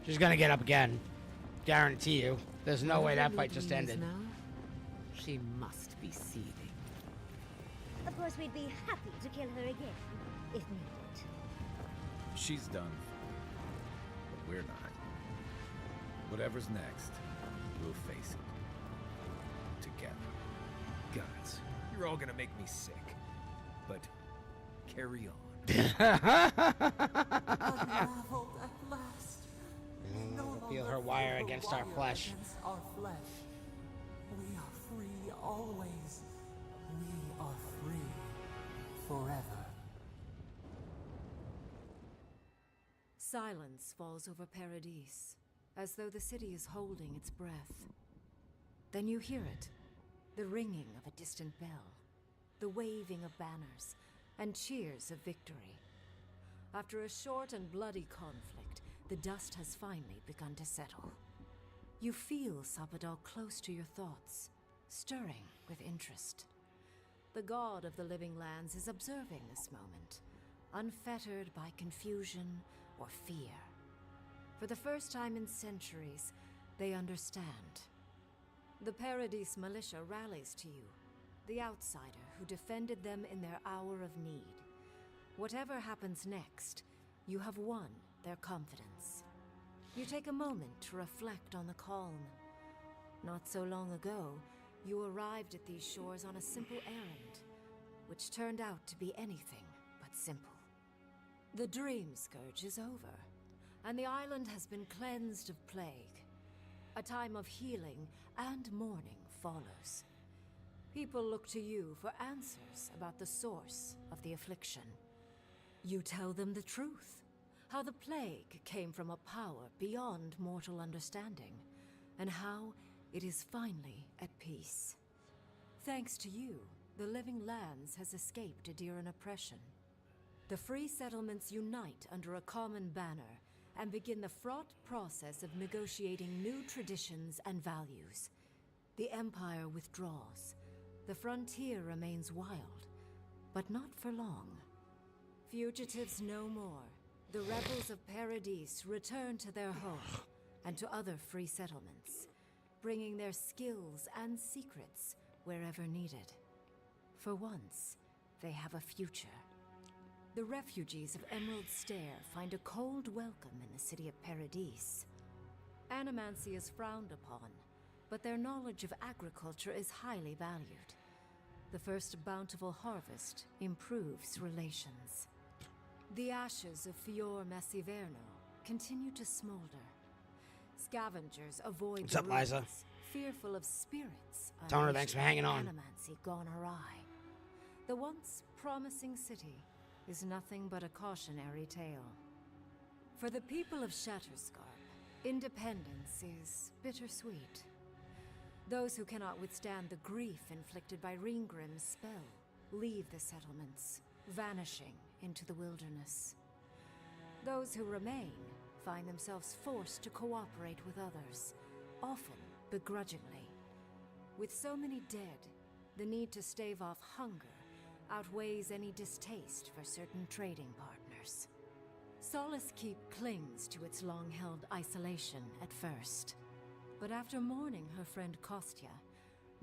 [SPEAKER 1] She's gonna get up again. Guarantee you. There's no way that
[SPEAKER 5] Whatever
[SPEAKER 1] fight just
[SPEAKER 5] Ludwig is
[SPEAKER 1] ended.
[SPEAKER 5] Now, she must be seething.
[SPEAKER 8] Of course, we'd be happy to kill her again, if needed.
[SPEAKER 12] She's done. But we're not. Whatever's next, we'll face it. Together.
[SPEAKER 9] Guys, you're all gonna make me sick. But carry on.
[SPEAKER 11] Unraveled at last. We no
[SPEAKER 1] Feel
[SPEAKER 11] longer
[SPEAKER 1] her wire
[SPEAKER 11] the
[SPEAKER 1] against our
[SPEAKER 11] wire
[SPEAKER 1] flesh.
[SPEAKER 11] against our flesh. We are free always. We are free forever.
[SPEAKER 2] Silence falls over Paradis, as though the city is holding its breath. Then you hear it, the ringing of a distant bell, the waving of banners, and cheers of victory. After a short and bloody conflict, the dust has finally begun to settle. You feel Sapadal close to your thoughts, stirring with interest. The god of the living lands is observing this moment, unfettered by confusion or fear. For the first time in centuries, they understand. The Paradis militia rallies to you, the outsider who defended them in their hour of need. Whatever happens next, you have won their confidence. You take a moment to reflect on the calm. Not so long ago, you arrived at these shores on a simple errand, which turned out to be anything but simple. The Dream Scourge is over, and the island has been cleansed of plague. A time of healing and mourning follows. People look to you for answers about the source of the affliction. You tell them the truth, how the plague came from a power beyond mortal understanding, and how it is finally at peace. Thanks to you, the Living Lands has escaped Adiran oppression. The free settlements unite under a common banner and begin the fraught process of negotiating new traditions and values. The Empire withdraws. The frontier remains wild, but not for long. Fugitives no more. The rebels of Paradis return to their home and to other free settlements, bringing their skills and secrets wherever needed. For once, they have a future. The refugees of Emerald Stair find a cold welcome in the city of Paradis. Animancy is frowned upon, but their knowledge of agriculture is highly valued. The first bountiful harvest improves relations. The ashes of Fior Messiverno continue to smolder. Scavengers avoid
[SPEAKER 1] What's up, Liza?
[SPEAKER 2] ruins, fearful of spirits.
[SPEAKER 1] Toner, thanks for hanging on.
[SPEAKER 2] Animancy gone awry. The once promising city is nothing but a cautionary tale. For the people of Shatterscarp, independence is bittersweet. Those who cannot withstand the grief inflicted by Ringgrim's spell leave the settlements, vanishing into the wilderness. Those who remain find themselves forced to cooperate with others, often begrudgingly. With so many dead, the need to stave off hunger outweighs any distaste for certain trading partners. Solace Keep clings to its long-held isolation at first. But after mourning her friend Kostya,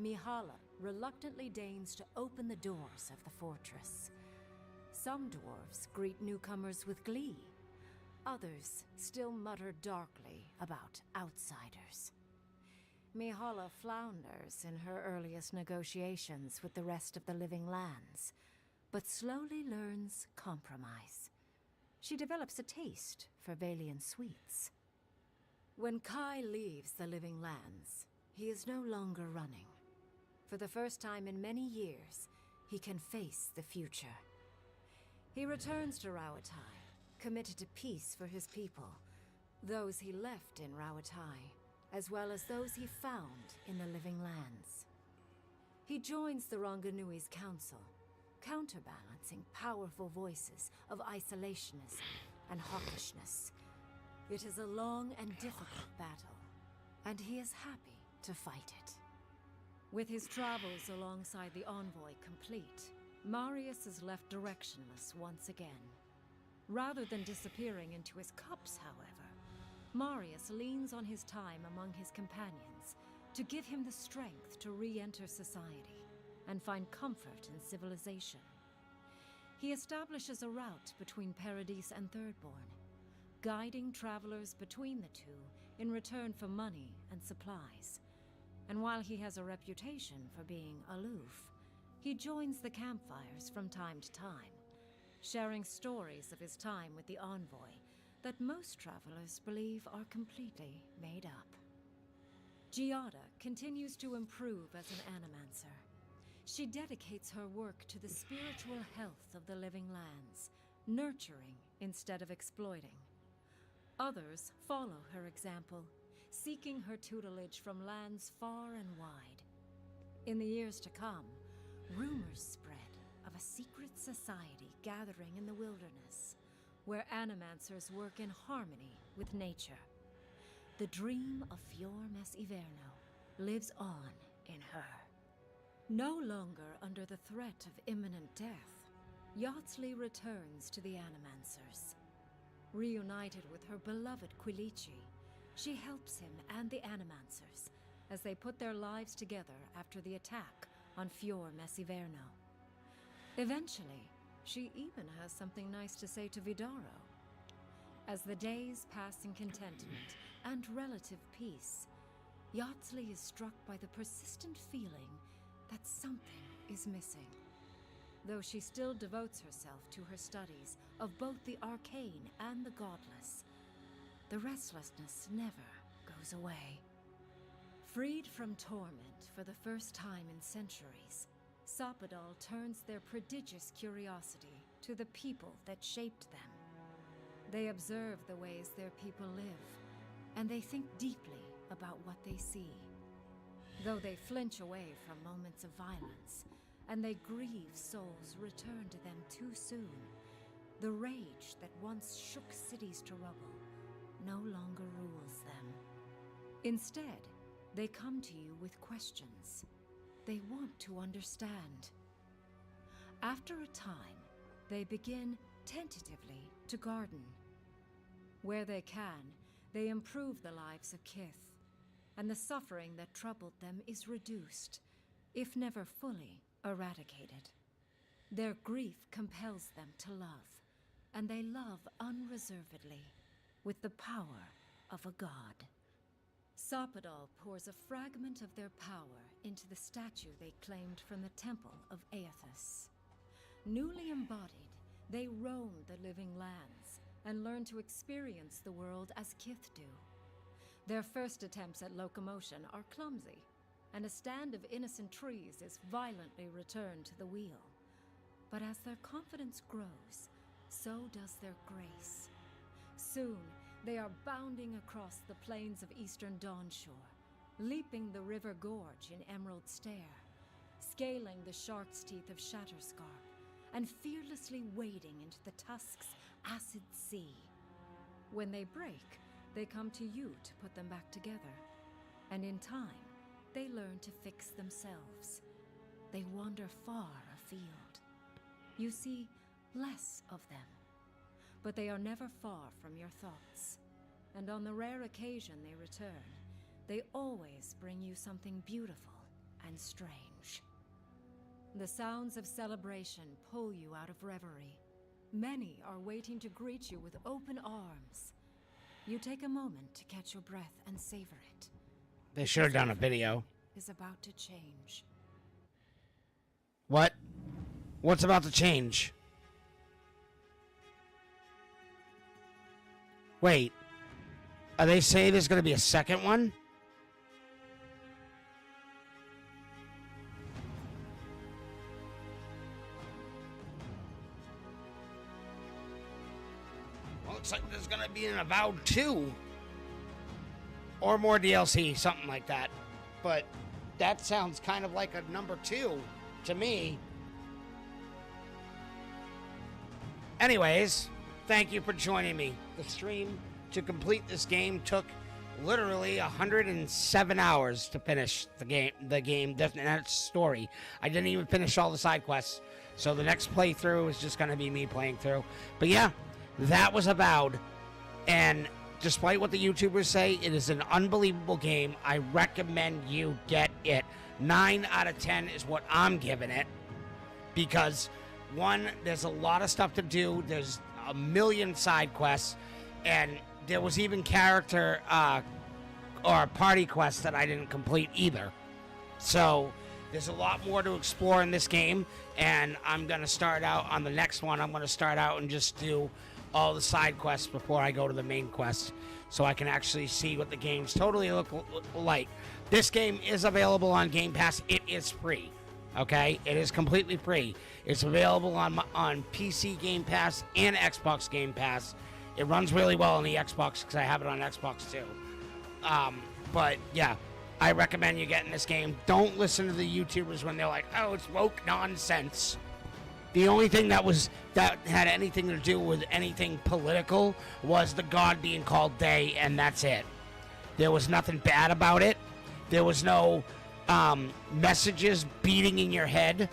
[SPEAKER 2] Mihala reluctantly deigns to open the doors of the fortress. Some dwarves greet newcomers with glee. Others still mutter darkly about outsiders. Mihala flounders in her earliest negotiations with the rest of the Living Lands, but slowly learns compromise. She develops a taste for Valian sweets. When Kai leaves the Living Lands, he is no longer running. For the first time in many years, he can face the future. He returns to Rawatai, committed to peace for his people, those he left in Rawatai, as well as those he found in the Living Lands. He joins the Ranganui's council, counterbalancing powerful voices of isolationism and hawkishness. It is a long and difficult battle, and he is happy to fight it. With his travels alongside the envoy complete, Marius is left directionless once again. Rather than disappearing into his cups, however,
[SPEAKER 20] Marius leans on his time among his companions to give him the strength to re-enter society and find comfort in civilization. He establishes a route between Paradise and Thirdborn, guiding travelers between the two in return for money and supplies. And while he has a reputation for being aloof, he joins the campfires from time to time, sharing stories of his time with the envoy that most travelers believe are completely made up. Giada continues to improve as an animancer. She dedicates her work to the spiritual health of the living lands, nurturing instead of exploiting. Others follow her example, seeking her tutelage from lands far and wide. In the years to come, rumors spread of a secret society gathering in the wilderness, where animancers work in harmony with nature. The dream of Fior Mes Iverno lives on in her. No longer under the threat of imminent death, Yardsley returns to the Animancers. Reunited with her beloved Quilici, she helps him and the Animancers as they put their lives together after the attack on Fior Mes Iverno. Eventually, she even has something nice to say to Vidaro. As the days pass in contentment and relative peace, Yardsley is struck by the persistent feeling that something is missing. Though she still devotes herself to her studies of both the arcane and the godless, the restlessness never goes away. Freed from torment for the first time in centuries, Sapadal turns their prodigious curiosity to the people that shaped them. They observe the ways their people live, and they think deeply about what they see. Though they flinch away from moments of violence, and they grieve souls returned to them too soon, the rage that once shook cities to rubble no longer rules them. Instead, they come to you with questions. They want to understand. After a time, they begin tentatively to garden. Where they can, they improve the lives of Kith, and the suffering that troubled them is reduced, if never fully eradicated. Their grief compels them to love, and they love unreservedly, with the power of a god. Sapadal pours a fragment of their power into the statue they claimed from the temple of Aethys. Newly embodied, they roam the living lands and learn to experience the world as Kith do. Their first attempts at locomotion are clumsy, and a stand of innocent trees is violently returned to the wheel. But as their confidence grows, so does their grace. Soon, they are bounding across the plains of eastern Dawnshore, leaping the river gorge in Emerald Stair, scaling the shark's teeth of Shatterscarp, and fearlessly wading into the Tusk's acid sea. When they break, they come to you to put them back together, and in time, they learn to fix themselves. They wander far afield. You see less of them, but they are never far from your thoughts. And on the rare occasion they return, they always bring you something beautiful and strange. The sounds of celebration pull you out of reverie. Many are waiting to greet you with open arms. You take a moment to catch your breath and savor it.
[SPEAKER 1] They should have done a video.
[SPEAKER 20] Is about to change.
[SPEAKER 1] What? What's about to change? Wait. Are they saying there's going to be a second one? Well, looks like there's going to be an Avowed 2. Or more DLC, something like that. But that sounds kind of like a number 2 to me. Anyways, thank you for joining me. The stream to complete this game took literally 107 hours to finish the game, that story. I didn't even finish all the side quests, so the next playthrough is just going to be me playing through. But yeah, that was Avowed, and despite what the YouTubers say, it is an unbelievable game. I recommend you get it. 9 out of 10 is what I'm giving it. Because, one, there's a lot of stuff to do. There's a million side quests. And there was even character or party quests that I didn't complete either. So, there's a lot more to explore in this game. And I'm going to start out on the next one. I'm going to start out and just do all the side quests before I go to the main quest, so I can actually see what the game's totally look like. This game is available on Game Pass. It is free, okay? It is completely free. It's available on PC Game Pass and Xbox Game Pass. It runs really well on the Xbox because I have it on Xbox too. But yeah, I recommend you getting this game. Don't listen to the YouTubers when they're like, "Oh, it's woke nonsense." The only thing that had anything to do with anything political was the god being called they, and that's it. There was nothing bad about it. There was no messages beating in your head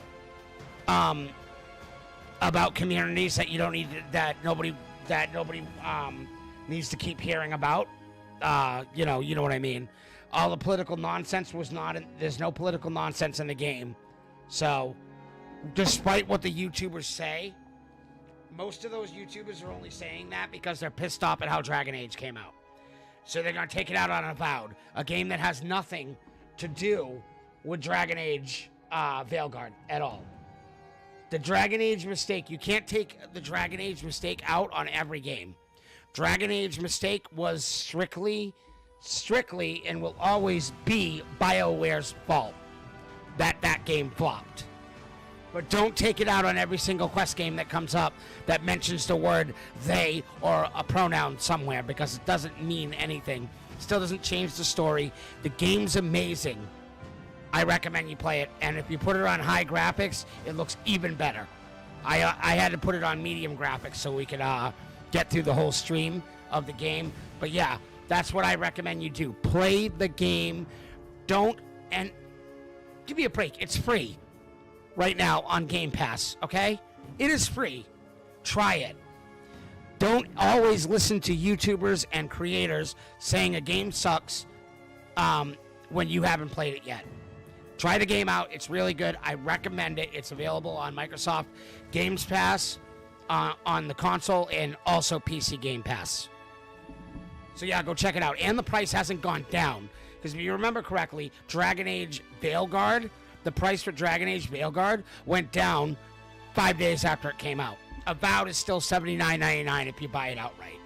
[SPEAKER 1] about communities that you don't need that nobody needs to keep hearing about. You know what I mean. All the political nonsense was not. There's no political nonsense in the game, so. Despite what the YouTubers say, most of those YouTubers are only saying that because they're pissed off at how Dragon Age came out. So they're going to take it out on Avowed, a game that has nothing to do with Dragon Age Veilguard at all. The Dragon Age mistake, you can't take the Dragon Age mistake out on every game. Dragon Age mistake was strictly, and will always be BioWare's fault that game flopped. But don't take it out on every single quest game that comes up that mentions the word they or a pronoun somewhere, because it doesn't mean anything. It still doesn't change the story. The game's amazing. I recommend you play it. And if you put it on high graphics, it looks even better. I had to put it on medium graphics so we could get through the whole stream of the game. But yeah, that's what I recommend you do. Play the game. And give me a break. It's free. Right now on Game Pass, okay? It is free. Try it. Don't always listen to YouTubers and creators saying a game sucks when you haven't played it yet. Try the game out. It's really good. I recommend it. It's available on Microsoft Games Pass on the console and also PC Game Pass. So yeah, go check it out. And the price hasn't gone down. Because if you remember correctly, Dragon Age Veilguard, the price for Dragon Age Veilguard went down 5 days after it came out. Avowed is still $79.99 if you buy it outright.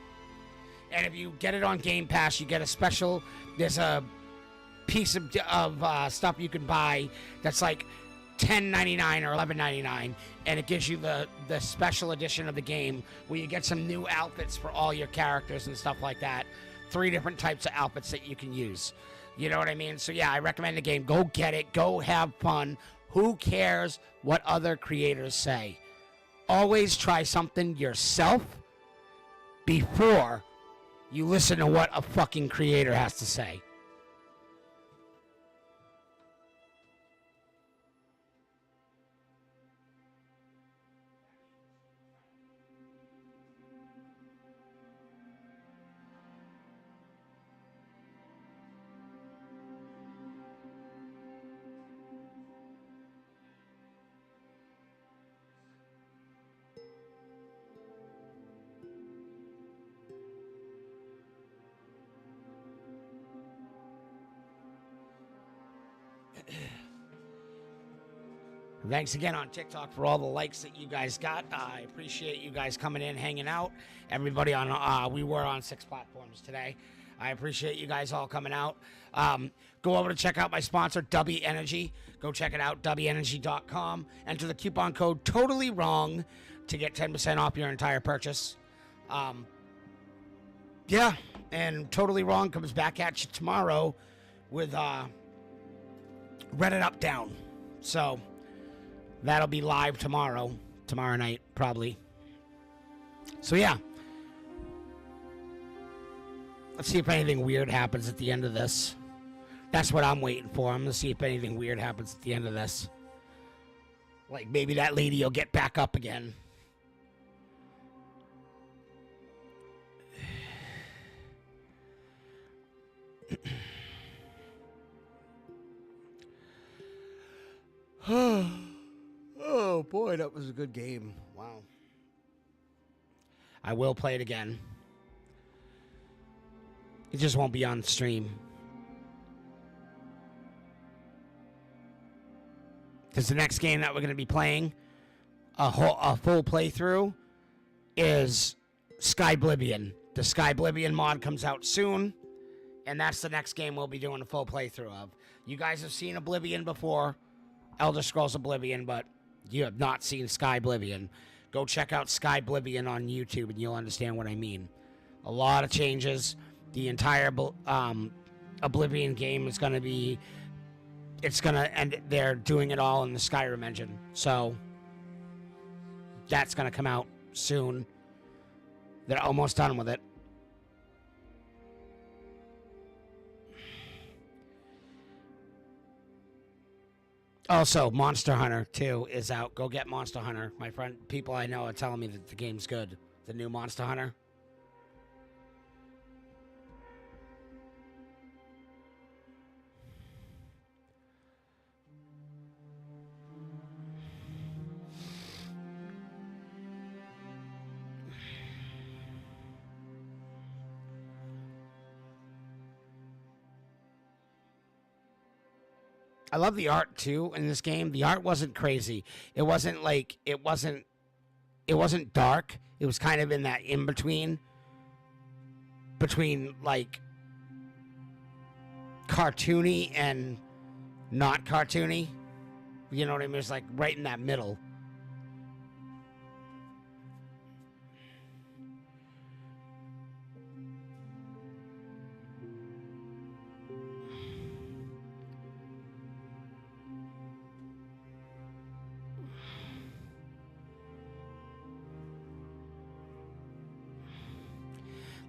[SPEAKER 1] And if you get it on Game Pass, you get a special. There's a piece of stuff you can buy that's like $10.99 or $11.99, and it gives you the special edition of the game where you get some new outfits for all your characters and stuff like that. 3 different types of outfits that you can use. You know what I mean? So yeah, I recommend the game. Go get it. Go have fun. Who cares what other creators say? Always try something yourself before you listen to what a fucking creator has to say. Thanks again on TikTok for all the likes that you guys got. I appreciate you guys coming in, hanging out. Everybody on, we were on 6 platforms today. I appreciate you guys all coming out. Go over to check out my sponsor, W Energy. Go check it out, wenergy.com. Enter the coupon code Totally Wrong to get 10% off your entire purchase. Yeah, and Totally Wrong comes back at you tomorrow with Reddit Up Down. So that'll be live tomorrow night, probably. So yeah. Let's see if anything weird happens at the end of this. That's what I'm waiting for. I'm going to see if anything weird happens at the end of this. Like maybe that lady will get back up again. Oh boy, that was a good game. Wow. I will play it again. It just won't be on stream. Because the next game that we're going to be playing, a full playthrough, is Skyblivion. The Skyblivion mod comes out soon, and that's the next game we'll be doing a full playthrough of. You guys have seen Oblivion before, Elder Scrolls Oblivion, but you have not seen Skyblivion. Go check out Skyblivion on YouTube, and you'll understand what I mean. A lot of changes. The entire Oblivion game is going to be... and they're doing it all in the Skyrim engine. So, that's going to come out soon. They're almost done with it. Also, Monster Hunter 2 is out. Go get Monster Hunter. My friend, people I know are telling me that the game's good. The new Monster Hunter. I love the art too in this game. The art wasn't crazy. It wasn't dark. It was kind of in that in between like cartoony and not cartoony. You know what I mean? It's like right in that middle.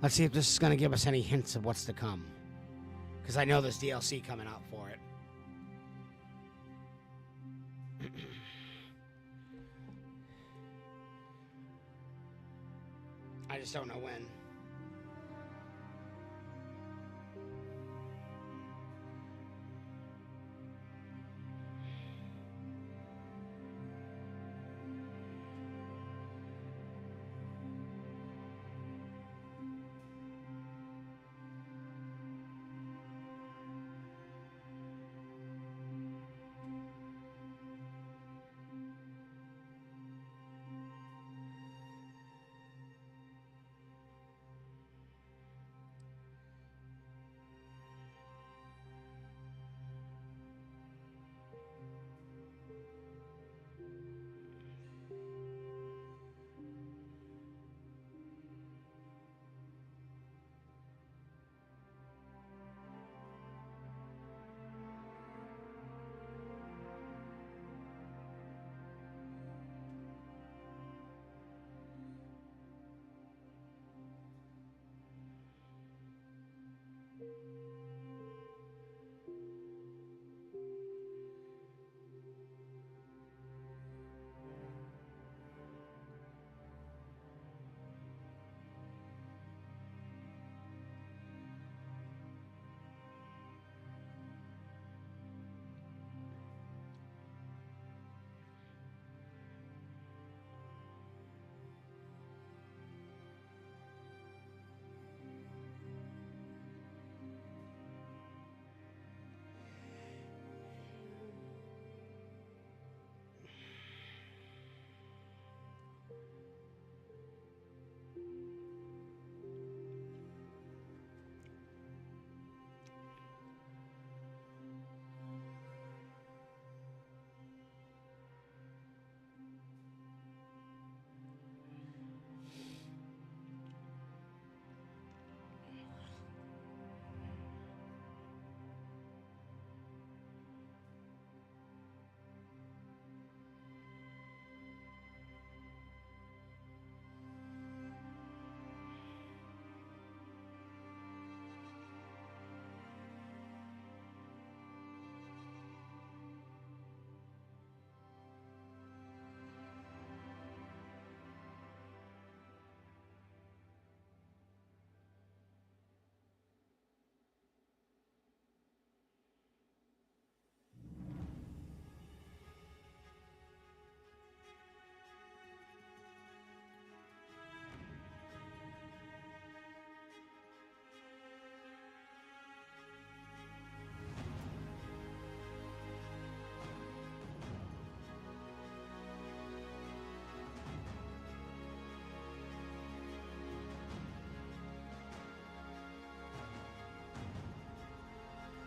[SPEAKER 1] Let's see if this is going to give us any hints of what's to come. Because I know there's DLC coming out for it. I just don't know when.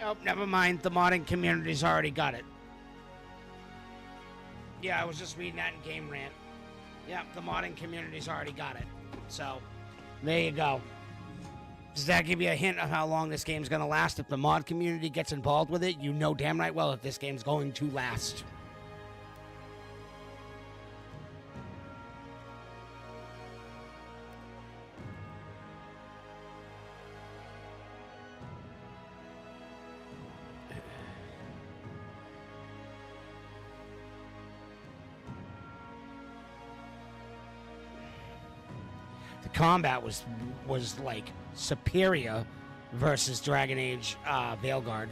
[SPEAKER 1] Oh, never mind. The modding community's already got it. Yeah, I was just reading that in Game Rant. Yep, the modding community's already got it. So, there you go. Does that give you a hint of how long this game's going to last? If the mod community gets involved with it, you know damn right well if this game's going to last. Combat was like superior versus Dragon Age Veilguard.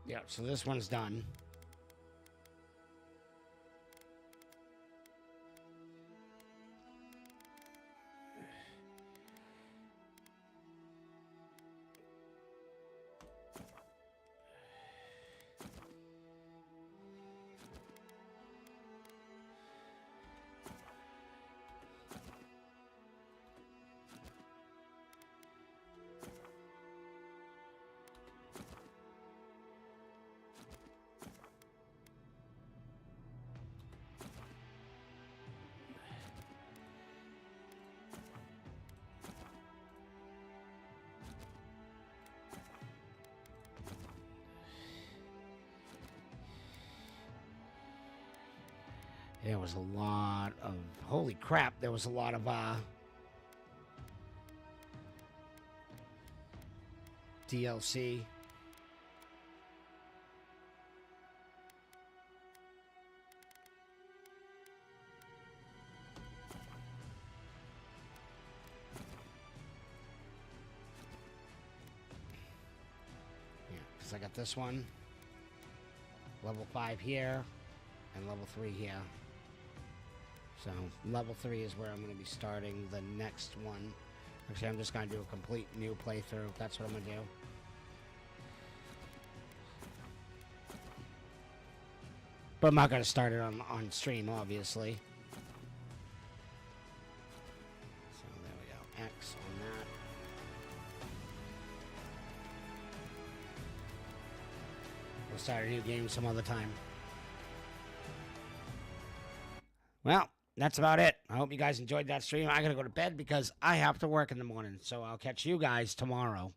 [SPEAKER 1] Yeah, so this one's done. There was a lot of... Holy crap, there was a lot of, DLC. Yeah, because I got this one. Level 5 here. And level 3 here. So, level 3 is where I'm going to be starting the next one. Actually, I'm just going to do a complete new playthrough. That's what I'm going to do. But I'm not going to start it on stream, obviously. So, there we go. X on that. We'll start a new game some other time. Well, that's about it. I hope you guys enjoyed that stream. I gotta go to bed because I have to work in the morning. So I'll catch you guys tomorrow.